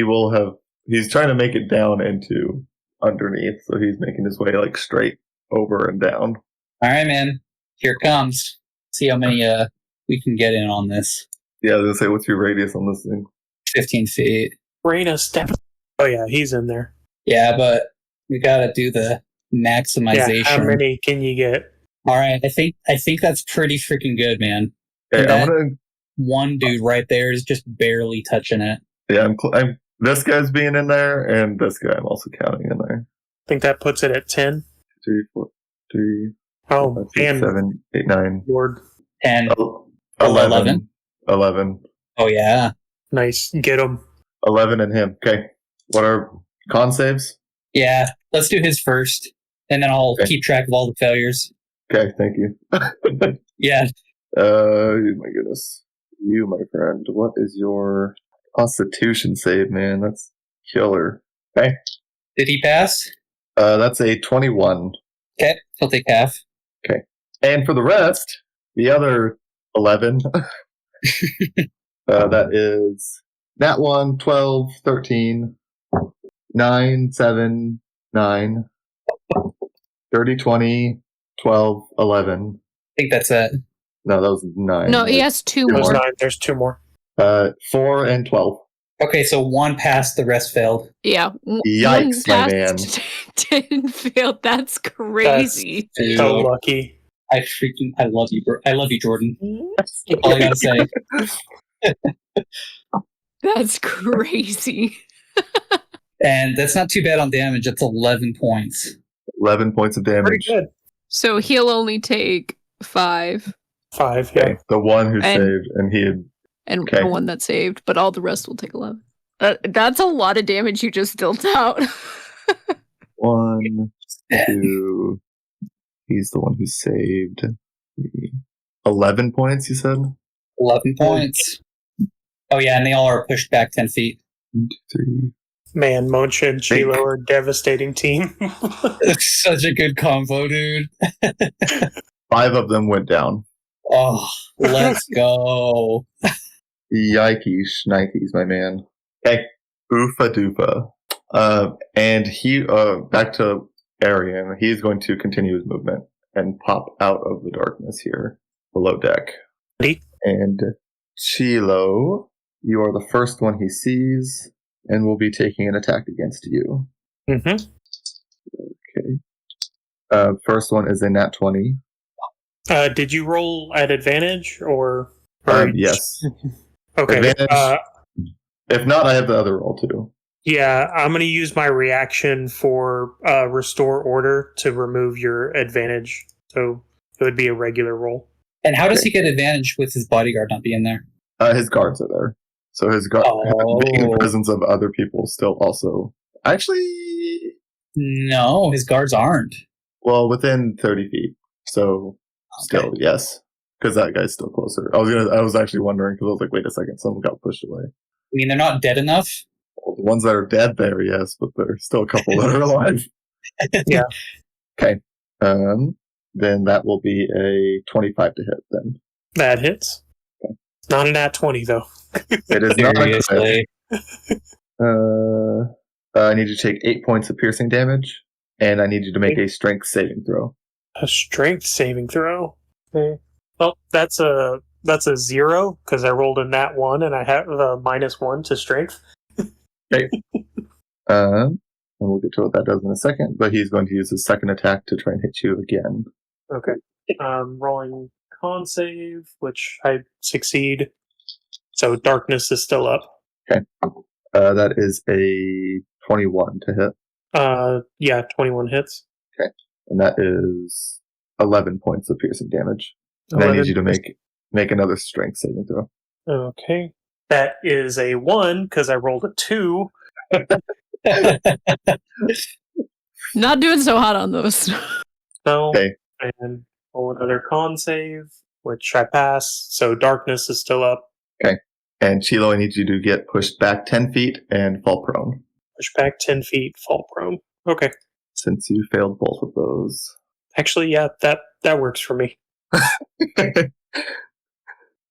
he's trying to make it down into underneath, so he's making his way straight over and down. All right, man. Here it comes. See how many we can get in on this. Yeah, I was gonna say, what's your radius on this thing? 15 feet. Raina step. Oh yeah, he's in there. Yeah, but we gotta do the maximization. Yeah, how many can you get? All right, I think that's pretty freaking good, man. Okay, That- I'm gonna. One dude right there is just barely touching it. Yeah, I'm. This guy's being in there, and this guy I'm also counting in there. I think that puts it at 10. 3, 4, 3, Oh, 5, 6, and 7, 8, 9, Lord. 10. 11. 11. Oh, yeah. Nice. Get him. 11 and him. Okay. What are con saves? Yeah, let's do his first, and then I'll Okay. keep track of all the failures. Okay, thank you. Yeah. My goodness. You, my friend, what is your Constitution save, man? That's killer. Okay. Did he pass? That's a 21. Okay, he'll take half. Okay. And for the rest, the other 11, that is that one, 12, 13, 9, 7, 9, 30, 20, 12, 11. I think that's it. No, that was 9. No, he has two There's more. 9. There's 2 more. 4 and 12. Okay, so 1 passed, the rest failed. Yeah. Yikes, my man. 10 failed. That's crazy. Dude, So lucky. I love you, I love you, Jordan. All I gotta say. That's crazy. And that's not too bad on damage. That's 11 points. 11 points of damage. Pretty good. So he'll only take 5. 5, yeah. Okay, the one who And- saved, and he had... And Okay. the one that saved, but all the rest will take 11. That's a lot of damage you just dealt out. 1, 2... He's the one who saved. 11 points, you said? 11 points. Oh, yeah, and they all are pushed back 10 feet. 1, 2, 3... Man, Moncha and Chilo are a devastating team. It's such a good combo, dude. 5 of them went down. Oh, let's go. Yikes, shnikes, my man. Okay, oofa doofa. And he, back to Arian, he's going to continue his movement and pop out of the darkness here below deck. Ready? And Chilo, you are the first one he sees and will be taking an attack against you. Mm-hmm. Okay. First one is a nat 20. Did you roll at advantage or Yes. Okay. Advantage. If not, I have the other roll too. Yeah, I'm going to use my reaction for restore order to remove your advantage. So it would be a regular roll. And how does he get advantage with his bodyguard not being there? His guards are there. So his being in the presence of other people still also... Actually... No, his guards aren't. Well, within 30 feet. So, still, yes. Because that guy's still closer. I was actually wondering, because I was like, wait a second, someone got pushed away. I mean, they're not dead enough. Well, the ones that are dead there, yes, but there's still a couple that are alive. Yeah. Okay. Then that will be a 25 to hit, then. That hits. Okay. Not a nat 20, though. It is not a crit. Seriously. I need you to take 8 points of piercing damage, and I need you to make a strength saving throw. A strength saving throw. Okay. Well, that's a 0 because I rolled a nat 1 and I have a -1 to strength. Okay. And we'll get to what that does in a second, but he's going to use his second attack to try and hit you again. Okay. Rolling con save, which I succeed. So darkness is still up. Okay. That is a 21 to hit. Yeah, 21 hits. Okay. And that is 11 points of piercing damage. And I need you to make another strength saving throw. Okay. That is a 1 because I rolled a 2. Not doing so hot on those. So, Okay. and roll another con save, which I pass. So darkness is still up. And Chilo, I need you to get pushed back 10 feet and fall prone. Push back 10 feet, fall prone. Okay. Since you failed both of those. Actually, yeah, that works for me.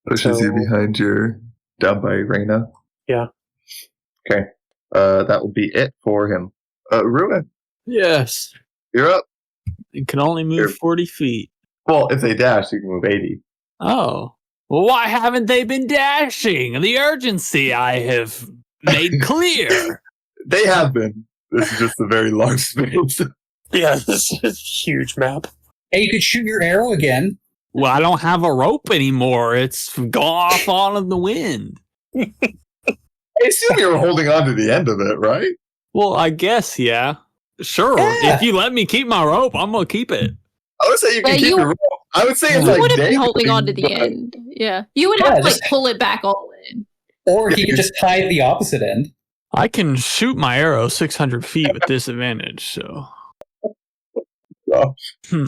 Pushes you So- behind your... down by Reyna. Yeah. Okay. That will be it for him. Ruin, Yes. you're up. It can only move Here. 40 feet. Well, if they dash, you can move 80. Oh. Well, why haven't they been dashing? The urgency I have made clear. They have been. This is just a very large space. Yeah, this is a huge map. Hey, you could shoot your arrow again. Well, I don't have a rope anymore. It's gone off on in the wind. I assume you were holding on to the end of it, right? Well, I guess, yeah. Sure. Yeah. If you let me keep my rope, I'm going to keep it. I would say you can But keep you- your rope. I would say it's You like would have been dangling, holding on to the but- end. Yeah. You would Yeah, have to just- pull it back all in. Or he could just tie the opposite end. I can shoot my arrow 600 feet with disadvantage, so.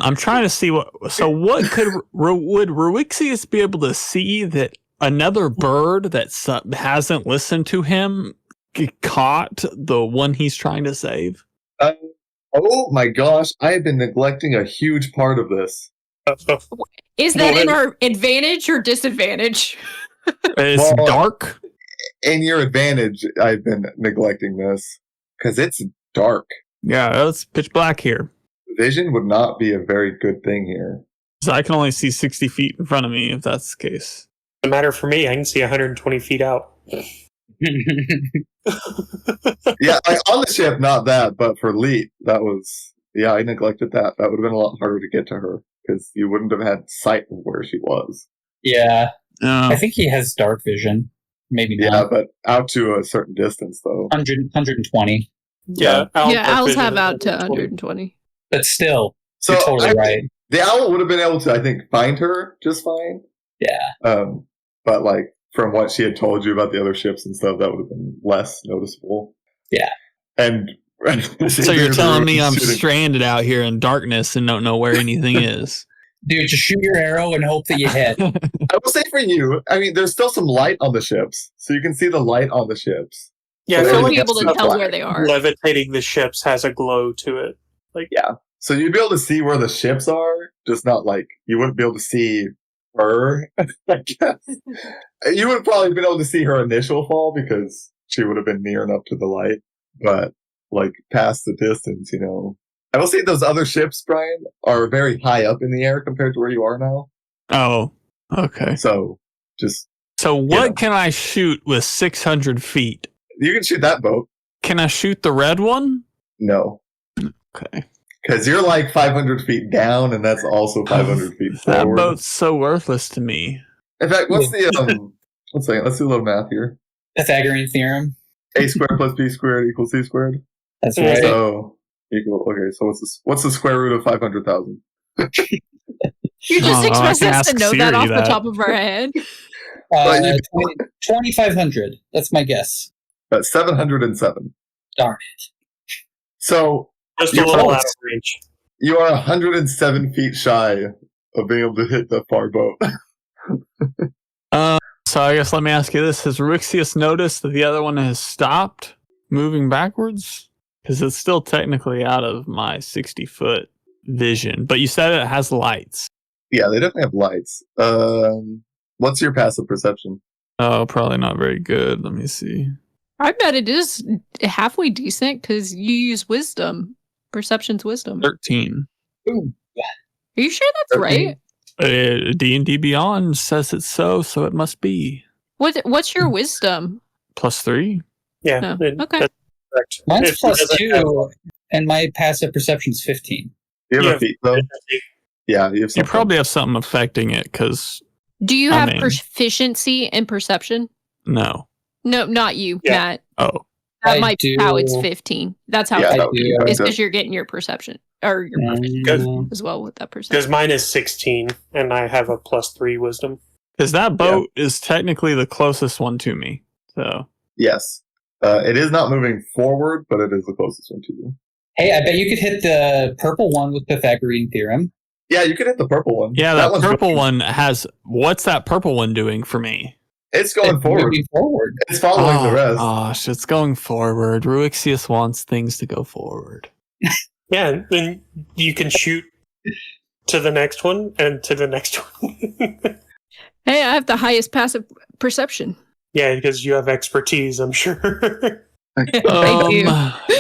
I'm trying to see what. So, what would Ruixius be able to see that another bird that hasn't listened to him caught the one he's trying to save? Oh my gosh, I have been neglecting a huge part of this. Is that in our advantage or disadvantage? It's dark. In your advantage, I've been neglecting this because it's dark. Yeah, it's pitch black here. Vision would not be a very good thing here. So I can only see 60 feet in front of me if that's the case. Doesn't matter for me. I can see 120 feet out. Yeah, like on the ship, not that, but for Leet, that was... Yeah, I neglected that. That would have been a lot harder to get to her because you wouldn't have had sight of where she was. Yeah. I think he has dark vision. Maybe not. Yeah, but out to a certain distance, though. 120. Yeah, owls have out to 120. But still, so you're totally right. The owl would have been able to, I think, find her just fine. Yeah. But like from what she had told you about the other ships and stuff, that would have been less noticeable. Yeah. And so you're telling me I'm stranded out here in darkness and don't know where anything is? Dude, just shoot your arrow and hope that you hit. I will say for you, I mean, there's still some light on the ships, so you can see the light on the ships. Yeah, I I feel feel like like able to tell where they are. levitating the ships has a glow to it. Like, yeah, so you'd be able to see where the ships are, just not like you wouldn't be able to see her. I guess you would probably been able to see her initial fall because she would have been near enough to the light, but like past the distance, you know. I will say those other ships, Brian, are very high up in the air compared to where you are now. Oh, okay. So what can I shoot with 600 feet? You can shoot that boat. Can I shoot the red one? No. Okay. Because you're like 500 feet down, and that's also 500 feet forward. That boat's so worthless to me. In fact, what's the one second, let's do a little math here. Pythagorean theorem. A squared plus b squared equals c squared. That's right. So what's the square root of 500,000? You just expect us to know Siri that off the top of our head? 2,500. That's my guess. 707. Darn it. So just a little out of range. You are 107 feet shy of being able to hit the far boat. So I guess let me ask you this. Has Rixius noticed that the other one has stopped moving backwards? Because it's still technically out of my 60-foot vision. But you said it has lights. Yeah, they definitely have lights. What's your passive perception? Oh, probably not very good. Let me see. I bet it is halfway decent because you use wisdom. Perception's wisdom. 13. Ooh. Are you sure that's 13? right? D&D Beyond says it's so it must be. What's your wisdom? +3? Yeah. No. It- Okay. that's correct. Mine's It doesn't have- +2, and my passive perception's 15. Do you have Yeah. a feat, though? Yeah, you have You something. probably have something affecting it, because Do you I have mean- proficiency in perception? no. No, not you, Yeah. Matt. Oh. That I might be how it's do- 15. That's how Yeah, I that would be do. it's right. because you're getting your perception or your proficiency Good. as well with that Because perception. mine is 16, and I have a +3 wisdom. Because that boat is technically the closest one to me. So Yes. It is not moving forward, but it is the closest one to you. Hey, I bet you could hit the purple one with Pythagorean theorem. Yeah, you could hit the purple one. yeah, that one's purple moving. one has. What's that purple one doing for me? It's going It's forward. moving forward. It's following the rest. Gosh, it's going forward. Ruixius wants things to go forward. Yeah, and then you can shoot to the next one and to the next one. Hey, I have the highest passive perception. Yeah, because you have expertise, I'm sure. Thank you.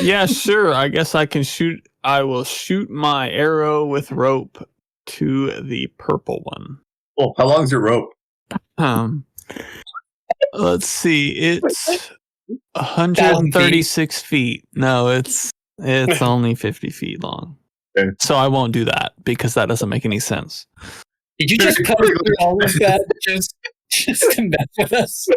Yeah, sure. I guess I can shoot. I will shoot my arrow with rope to the purple one. Well, how long's your rope? Let's see. It's 136 feet. No, it's only 50 feet long. Okay. So I won't do that because that doesn't make any sense. Did you just come through all of that? Just come back with us.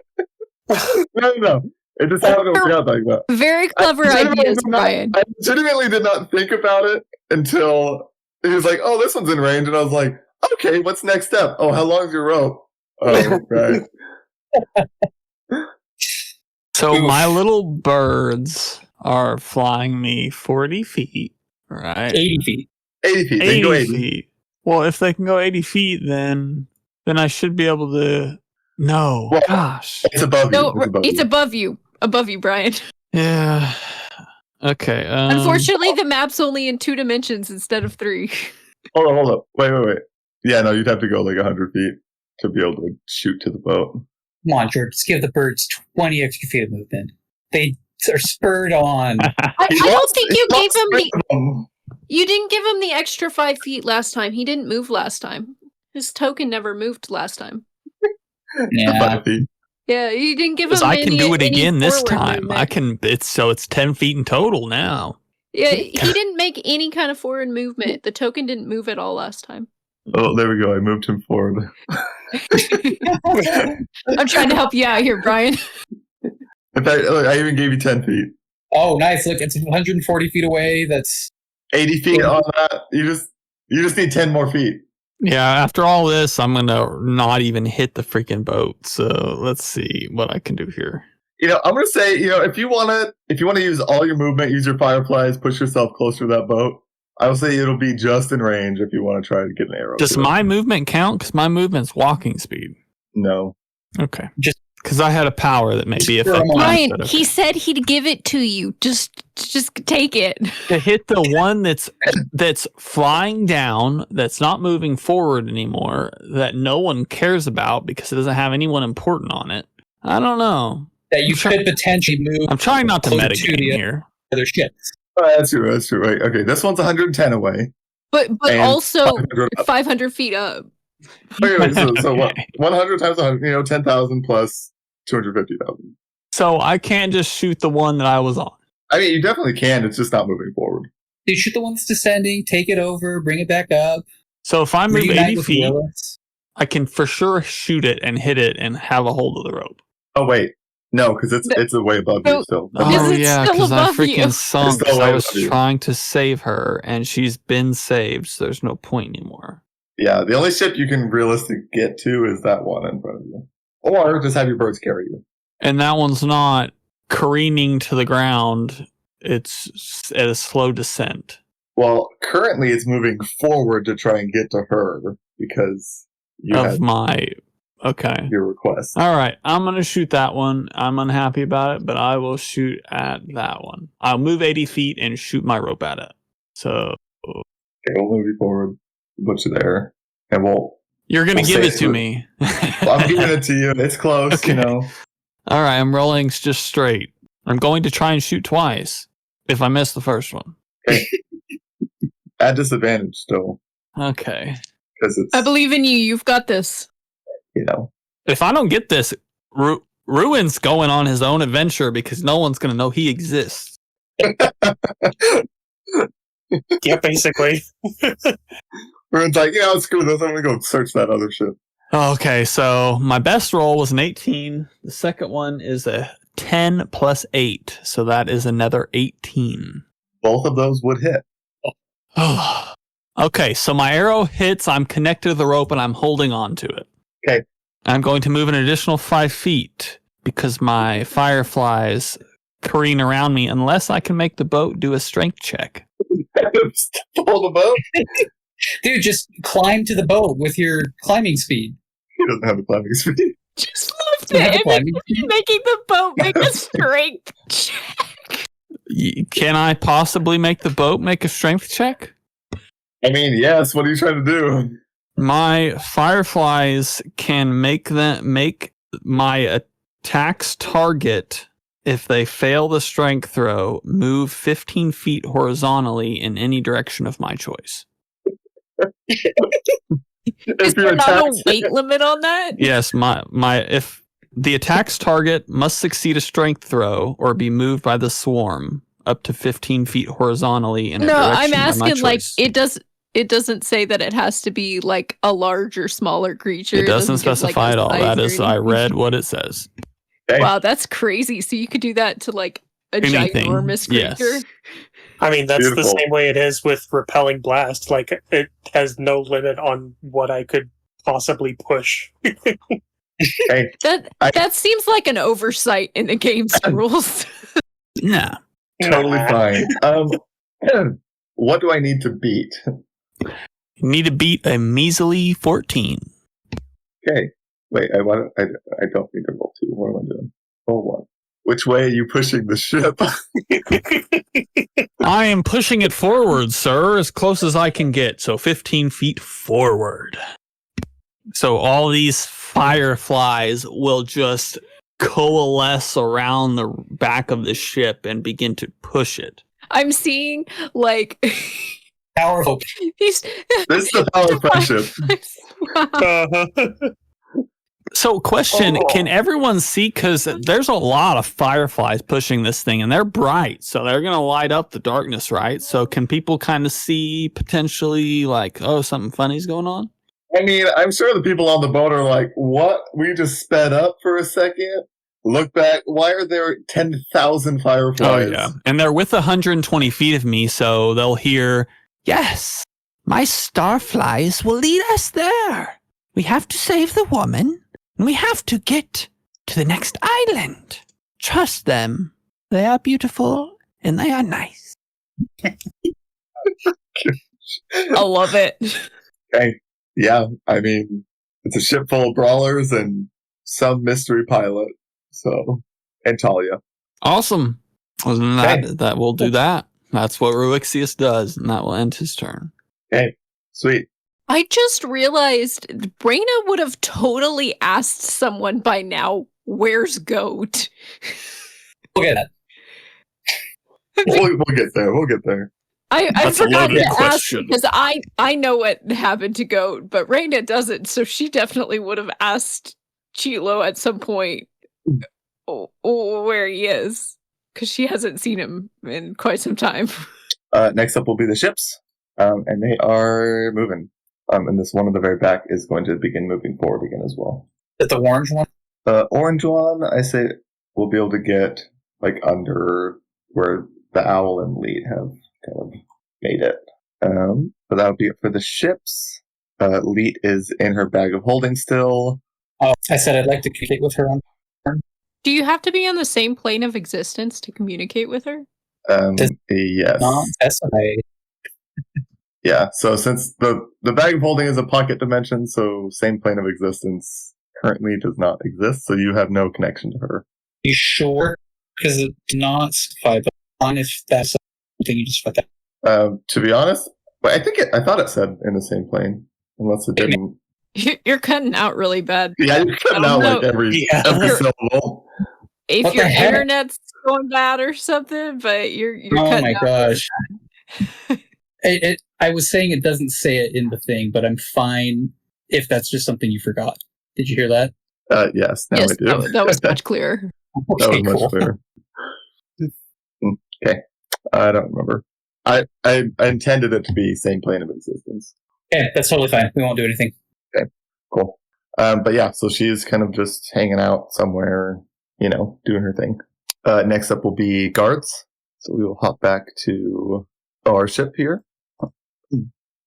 No. It just happened to work out like that. Very clever ideas, Brian. I legitimately did not think about it until he was like, "Oh, this one's in range," and I was like, "Okay, what's next step? Oh, how long's your rope?" Oh, right. So my little birds are flying me 40 feet, right? 80 feet. 80 feet. They 80 can go 80 feet. Well, if they can go 80 feet, then I should be able to. No, Well, gosh. It's above No, you. it's above you. Above you, Brian. Yeah. Okay. Unfortunately, the map's only in 2 dimensions instead of 3. Hold up. Wait. Yeah, no, you'd have to go like 100 feet to be able to shoot to the boat. Come on, George. Just give the birds 20 extra feet of movement. They are spurred on. I don't think you gave him the. You didn't give him the extra 5 feet last time. He didn't move last time. His token never moved last time. Yeah. 5 feet. Yeah, you didn't give him. Because I can do it any again this forward time. movement. I can. It's 10 feet in total now. Yeah, he didn't make any kind of forward movement. The token didn't move at all last time. Oh, there we go. I moved him forward. I'm trying to help you out here, Brian. In fact, look, I even gave you 10 feet. Oh, nice. Look, it's 140 feet away. That's 80 feet on that. You just need 10 more feet. Yeah, after all this, I'm gonna not even hit the freaking boat. So let's see what I can do here. I'm gonna say, if you wanna use all your movement, use your fireflies, push yourself closer to that boat. I will say it'll be just in range if you want to try to get an arrow. Does my movement count? Because my movement's walking speed. No. Okay. Just because I had a power that may be effective. Brian, he said he'd give it to you. Just take it. To hit the one that's flying down, that's not moving forward anymore, that no one cares about because it doesn't have anyone important on it. I don't know. that you could potentially move. I'm trying not to closer metagame the here. other ships. That's true. Right. Okay, this one's 110 away. But And also 500 up. 500 feet up. Wait, so what? 100 times 100, 10,000 plus 250,000. So I can't just shoot the one that I was on. I mean, you definitely can. It's just not moving forward. You shoot the one that's descending, take it over, bring it back up. So if I move reunite 80 with feet, Willis. I can for sure shoot it and hit it and have a hold of the rope. Oh wait, no, because it's way above you still. Oh it's yeah, still because I above you? freaking sunk. It's still 'Cause I way was above you. trying to save her, and she's been saved, so there's no point anymore. Yeah, the only ship you can realistically get to is that one in front of you, or just have your birds carry you. And that one's not careening to the ground. It's at a slow descent. Well, currently it's moving forward to try and get to her because you Of had my... Okay. your request. All right. I'm going to shoot that one. I'm unhappy about it, but I will shoot at that one. I'll move 80 feet and shoot my rope at it. So... Okay, we'll move you forward, put you there, and You're going to We'll give say it to it's- me. I'm giving it to you. It's close, Okay. All All right. I'm rolling just straight. I'm going to try and shoot twice if I miss the first one. At disadvantage still, Okay. because it's I believe in you. You've got this. If I don't get this, Ruin's going on his own adventure because no one's going to know he exists. Yeah, basically. Everyone's like, screw this. I'm gonna go search that other ship. Okay, so my best roll was an 18. The second one is a 10 plus 8, so that is another 18. Both of those would hit. Okay, so my arrow hits, I'm connected to the rope, and I'm holding on to it. Okay. I'm going to move an additional 5 feet because my fireflies careen around me unless I can make the boat do a strength check. Hold the boat. Dude, just climb to the boat with your climbing speed. He doesn't have a climbing speed. Just lift You have a it. climbing And speed? making the boat make a strength check. Can I possibly make the boat make a strength check? I mean, yes. What are you trying to do? My fireflies can make my attacks target, if they fail the strength throw, move 15 feet horizontally in any direction of my choice. Is If there your not a attacks- weight limit on that? Yes, if the attack's target must succeed a strength throw or be moved by the swarm up to 15 feet horizontally in a No, direction I'm of my asking like choice. it doesn't say that it has to be like a large or smaller creature. It doesn't give, like, specify a at all. size That or is, I anything. read what it says. Okay. Wow, that's crazy. So you could do that to like a Anything, ginormous yes. creature. I mean, that's the Beautiful. same way it is with repelling blast. Like, it has no limit on what I could possibly push. Hey, That I- that seems like an oversight in the game's rules. Nah. totally Nah. fine. What do I need to beat? You need to beat a measly 14. Okay. Wait, I don't need to roll 2. What am I doing? Roll 1. Which way are you pushing the ship? I am pushing it forward, sir, as close as I can get. So 15 feet forward. So all these fireflies will just coalesce around the back of the ship and begin to push it. I'm seeing like Powerful. these. This is the power of friendship. So question, can everyone see? Because there's a lot of fireflies pushing this thing, and they're bright, so they're going to light up the darkness, right? So can people kind of see potentially like, oh, something funny's going on? I mean, I'm sure the people on the boat are like, what? We just sped up for a second? Look back. Why are there 10,000 fireflies? Oh, yeah. And they're with 120 feet of me, so they'll hear, Yes, my starflies will lead us there. We have to save the woman, and we have to get to the next island. Trust them. They are beautiful, and they are nice. I love it. Okay. Yeah, I mean, it's a ship full of brawlers and some mystery pilot. So, and Talia. awesome. Well, then that will do that. That's what Ruixius does, and that will end his turn. Okay, sweet. I just realized Raina would have totally asked someone by now, "Where's Goat?" Look at that. We'll get there. We'll get there. I That's a forgot loaded to ask question. because I know what happened to Goat, but Raina doesn't, so she definitely would have asked Chilo at some point where he is, because she hasn't seen him in quite some time. Next up will be the ships, and they are moving. And this one in the very back is going to begin moving forward again as well. Is the orange one? Orange one, I say, we'll be able to get like under where the owl and Lead have kind of made it. But that'll be it for the ships. Lead is in her bag of holding still. Oh, I said I'd like to communicate with her on. Do you have to be on the same plane of existence to communicate with her? Yes. Non-testimony. Yeah, so since the bag of holding is a pocket dimension, so same plane of existence currently does not exist, so you have no connection to her. You sure? Because it's not specified, but on if that's something you just fuck that. To be honest, but I thought it said in the same plane, unless it didn't. You're cutting out really bad. Yeah, you're cutting out like every syllable. If What your the heck? internet's going bad or something, but you're Oh cutting my out. gosh. I was saying it doesn't say it in the thing, but I'm fine if that's just something you forgot. Did you hear that? Yes, now Yes, I do. that was much clearer. That Okay, was much cool. clearer. Okay, I don't remember. I intended it to be same plane of existence. Okay, that's totally fine. We won't do anything. Cool. But yeah, so she's kind of just hanging out somewhere, doing her thing. Next up will be guards. So we will hop back to our ship here.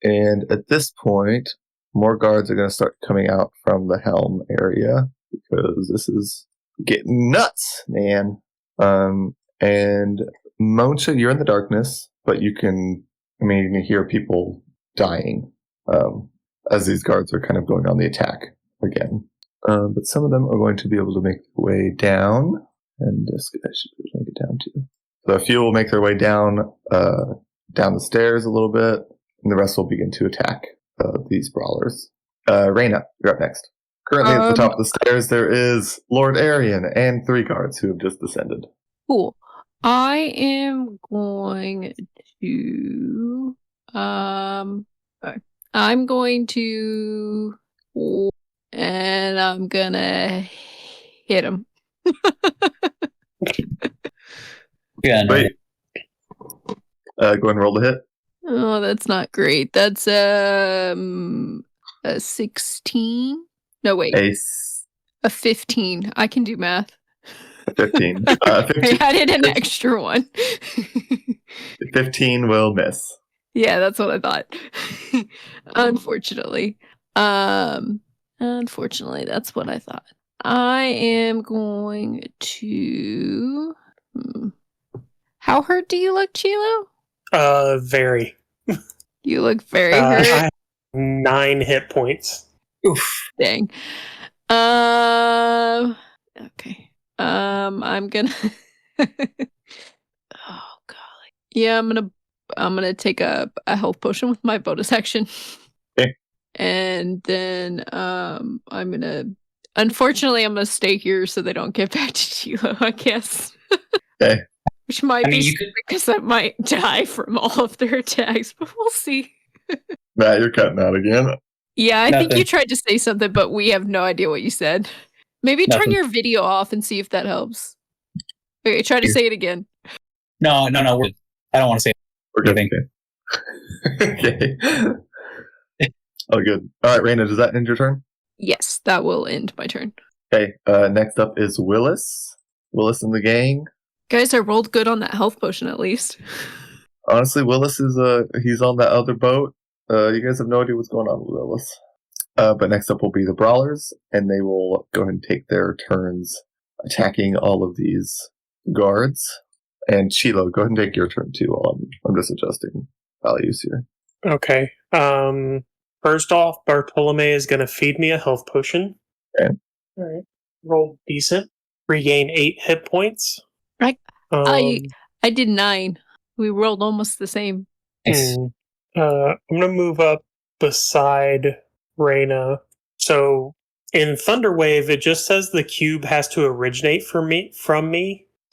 And at this point, more guards are going to start coming out from the helm area because this is getting nuts, man. And Moncha, you're in the darkness, but you can hear people dying as these guards are kind of going on the attack again. But some of them are going to be able to make their way down, and this guy should be able to make it down too. So a few will make their way down the stairs a little bit, and the rest will begin to attack these brawlers. Reyna, you're up next. Currently at the top of the stairs, there is Lord Arian and 3 guards who have just descended. Cool. I am going to I'm going to and I'm gonna hit him. Yeah, no. Wait. Go ahead and roll the hit. Oh, that's not great. That's a 16. No, wait. A 15. I can do math. 15. 15. I added an extra one. 15 will miss. Yeah, that's what I thought. Unfortunately. Unfortunately, that's what I thought. I am going to How hurt do you look, Chilo? Very. You look very I hurt. have 9 hit points. Oof. Dang. Okay. I'm gonna. Oh golly. Yeah, I'm gonna take a health potion with my bonus action. Okay. And then I'm gonna. Unfortunately, I'm gonna stay here so they don't get back to Chilo, I guess. Okay. Which might be you could. because I might die from all of their attacks, but we'll see. Matt, you're cutting out again. Yeah, I think Nothing. you tried to say something, but we have no idea what you said. Maybe turn Nothing. your video off and see if that helps. Okay, try to say it again. No. I don't want to say We're good. anything. Okay. Oh, good. All right, Raina, does that end your turn? Yes, that will end my turn. Okay. Next up is Willis. Willis and the gang. Guys, I rolled good on that health potion at least. Honestly, Willis is he's on that other boat. You guys have no idea what's going on with Willis. But next up will be the Brawlers, and they will go ahead and take their turns attacking all of these guards. And Chilo, go ahead and take your turn too. I'm just adjusting values here. Okay. First off, Bartolome is going to feed me a health potion. Okay. All right. Roll decent. Regain 8 hit points. Right. Um, I did 9. We rolled almost the same. Nice. I'm going to move up beside Reyna. So in Thunderwave, it just says the cube has to originate from me.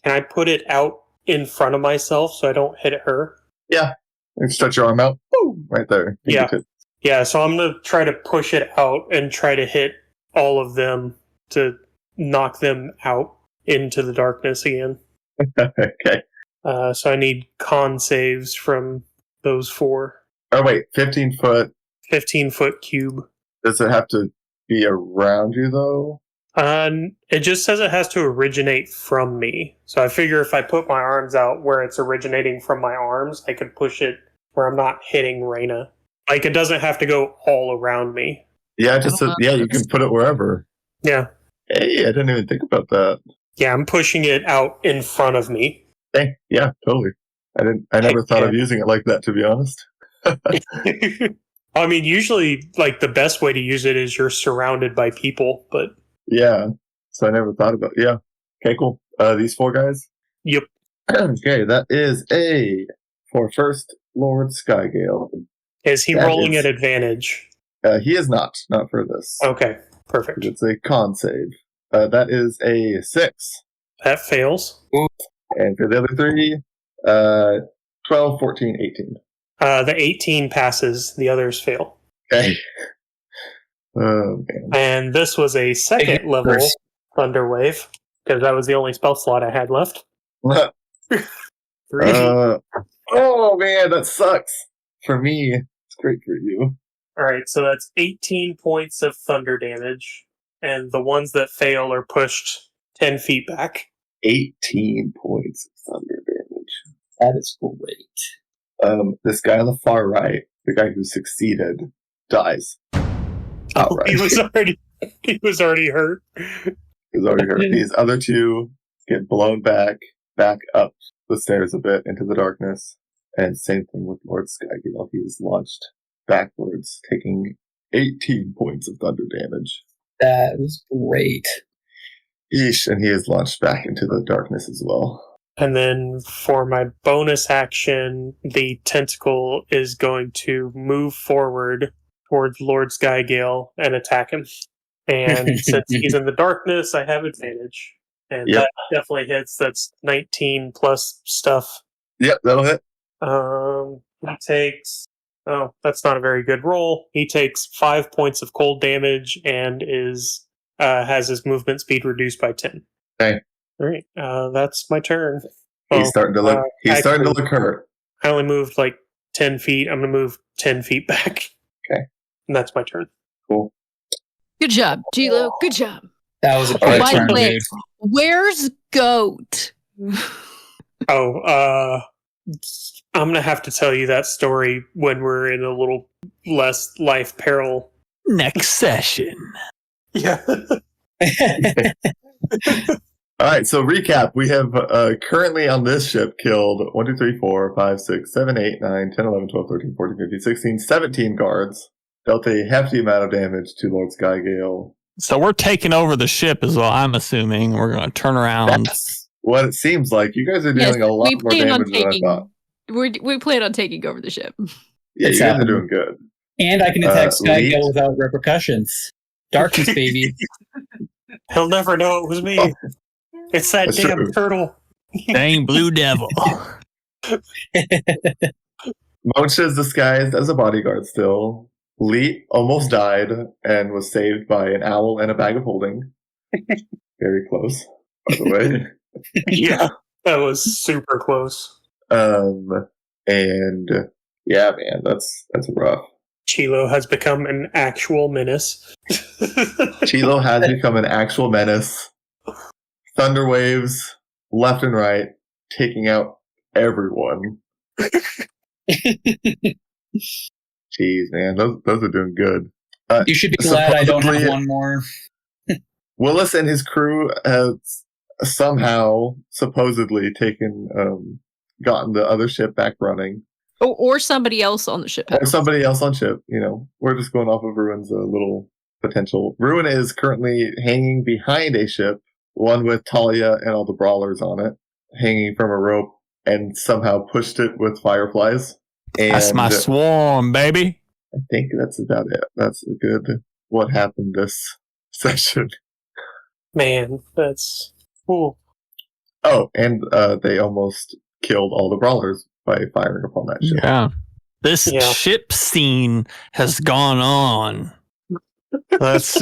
Can I put it out in front of myself so I don't hit her? Yeah. You stretch your arm out. Boom! Right there. You Yeah. get it. Yeah, so I'm going to try to push it out and try to hit all of them to knock them out into the darkness again. Okay. So I need con saves from those 4. Oh, wait. 15 foot. 15-foot cube. Does it have to be around you, though? It just says it has to originate from me. So I figure if I put my arms out where it's originating from my arms, I could push it where I'm not hitting Reyna. Like, it doesn't have to go all around me. Yeah, you can put it wherever. Yeah. Hey, I didn't even think about that. Yeah, I'm pushing it out in front of me. Hey, yeah, totally. I never thought of using it like that, to be honest. I mean, usually, like, the best way to use it is you're surrounded by people, but... Yeah, so I never thought about it. Yeah. Okay, cool. These 4 guys? Yep. Okay, that is for first Lord Skygale. Is he rolling at advantage? He is not for this. Okay, perfect. It's a con save. That is a 6. That fails. And for the other 3, 12, 14, 18. The 18 passes, the others fail. Okay. Oh, man. And this was a second level Thunderwave, because that was the only spell slot I had left. 3. Oh, man, that sucks. For me, it's great for you. Alright, so that's 18 points of thunder damage, and the ones that fail are pushed 10 feet back. 18 points of thunder damage. That is great. This guy on the far right, the guy who succeeded, dies. Outright. He was already hurt. He's already hurt. These other 2 get blown back up the stairs a bit into the darkness. And same thing with Lord Skygale. He is launched backwards, taking 18 points of thunder damage. That was great. Yeesh, and he is launched back into the darkness as well. And then for my bonus action, the tentacle is going to move forward towards Lord Skygale and attack him. And since he's in the darkness, I have advantage. And that definitely hits. That's 19 plus stuff. Yep, that'll hit. He takes... Oh, that's not a very good roll. He takes 5 points of cold damage and has his movement speed reduced by 10. Okay. All right, that's my turn. He's starting to look hurt. I only moved like 10 feet. I'm going to move 10 feet back. Okay. And that's my turn. Cool. Good job, Gilo. Good job. That was a great By turn, the way, dude. where's Goat? I'm going to have to tell you that story when we're in a little less life peril. Next session. Yeah. All All right, so recap. We have currently on this ship killed 1, 2, 3, 4, 5, 6, 7, 8, 9, 10, 11, 12, 13, 14, 15, 16, 17 guards. Dealt a hefty amount of damage to Lord Skygale. So we're taking over the ship is what I'm assuming. We're going to turn around. That's what it seems like. You guys are dealing a lot more damage than I thought. We plan on taking over the ship. Yeah, you guys are doing good. And I can attack Lead? Skygale without repercussions. Darkness, baby. He'll never know it was me. Oh, it's that that's damn true. turtle. Dang blue devil. Monsha's disguised as a bodyguard still. Leet almost died and was saved by an owl and a bag of holding. Very close, by the way. Yeah, that was super close. And yeah, man, that's rough. Chilo has become an actual menace. Chilo has become an actual menace. Thunder waves left and right, taking out everyone. Jeez, man, those are doing good. You should be glad I don't have one more. Willis and his crew have somehow supposedly gotten the other ship back running. Oh, or somebody else on the ship. Or somebody else on ship. You know, we're just going off of Ruin's little potential. Ruin is currently hanging behind a ship, one with Talia and all the brawlers on it, hanging from a rope, and somehow pushed it with fireflies. And That's my swarm, baby. I think that's about it. That's a good what happened this session. Man, that's cool. Oh, and they almost killed all the brawlers by firing upon that ship. Yeah. This ship scene has gone on. Let's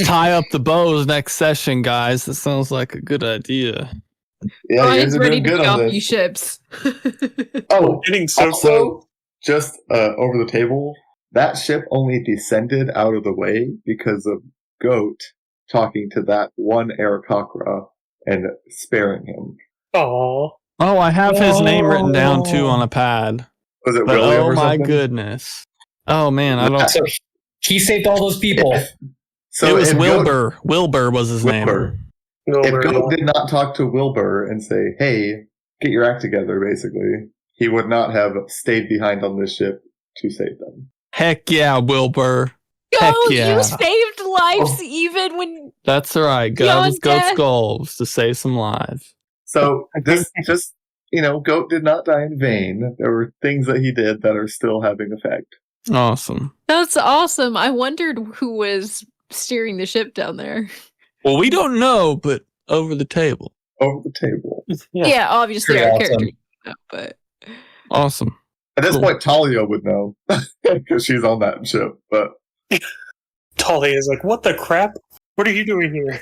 tie up the bows next session, guys. That sounds like a good idea. Yeah, Brian's ready to good on jump this. these ships. Oh, Getting so also, just over the table, that ship only descended out of the way because of Goat talking to that one Aarakocra and sparing him. Aww. Oh, I have his name written down too on a pad. Was it But William oh or my something? goodness. Oh man, I don't. So he saved all those people. Yeah. So it was if Wilbur. Wilbur was his Wilbur. name. If Goat did not talk to Wilbur and say, hey, get your act together, basically, he would not have stayed behind on this ship to save them. Heck yeah, Wilbur. Yo, Heck yeah. you saved lives even when That's right. Goat's death. goals to save some lives. So this just, Goat did not die in vain. There were things that he did that are still having effect. Awesome. That's awesome. I wondered who was steering the ship down there. Well, we don't know, but over the table. Over the table. Yeah, obviously Pretty our awesome. character, but Awesome. At this Cool. point, Talia would know because she's on that ship. But Talia is like, what the crap? What are you doing here?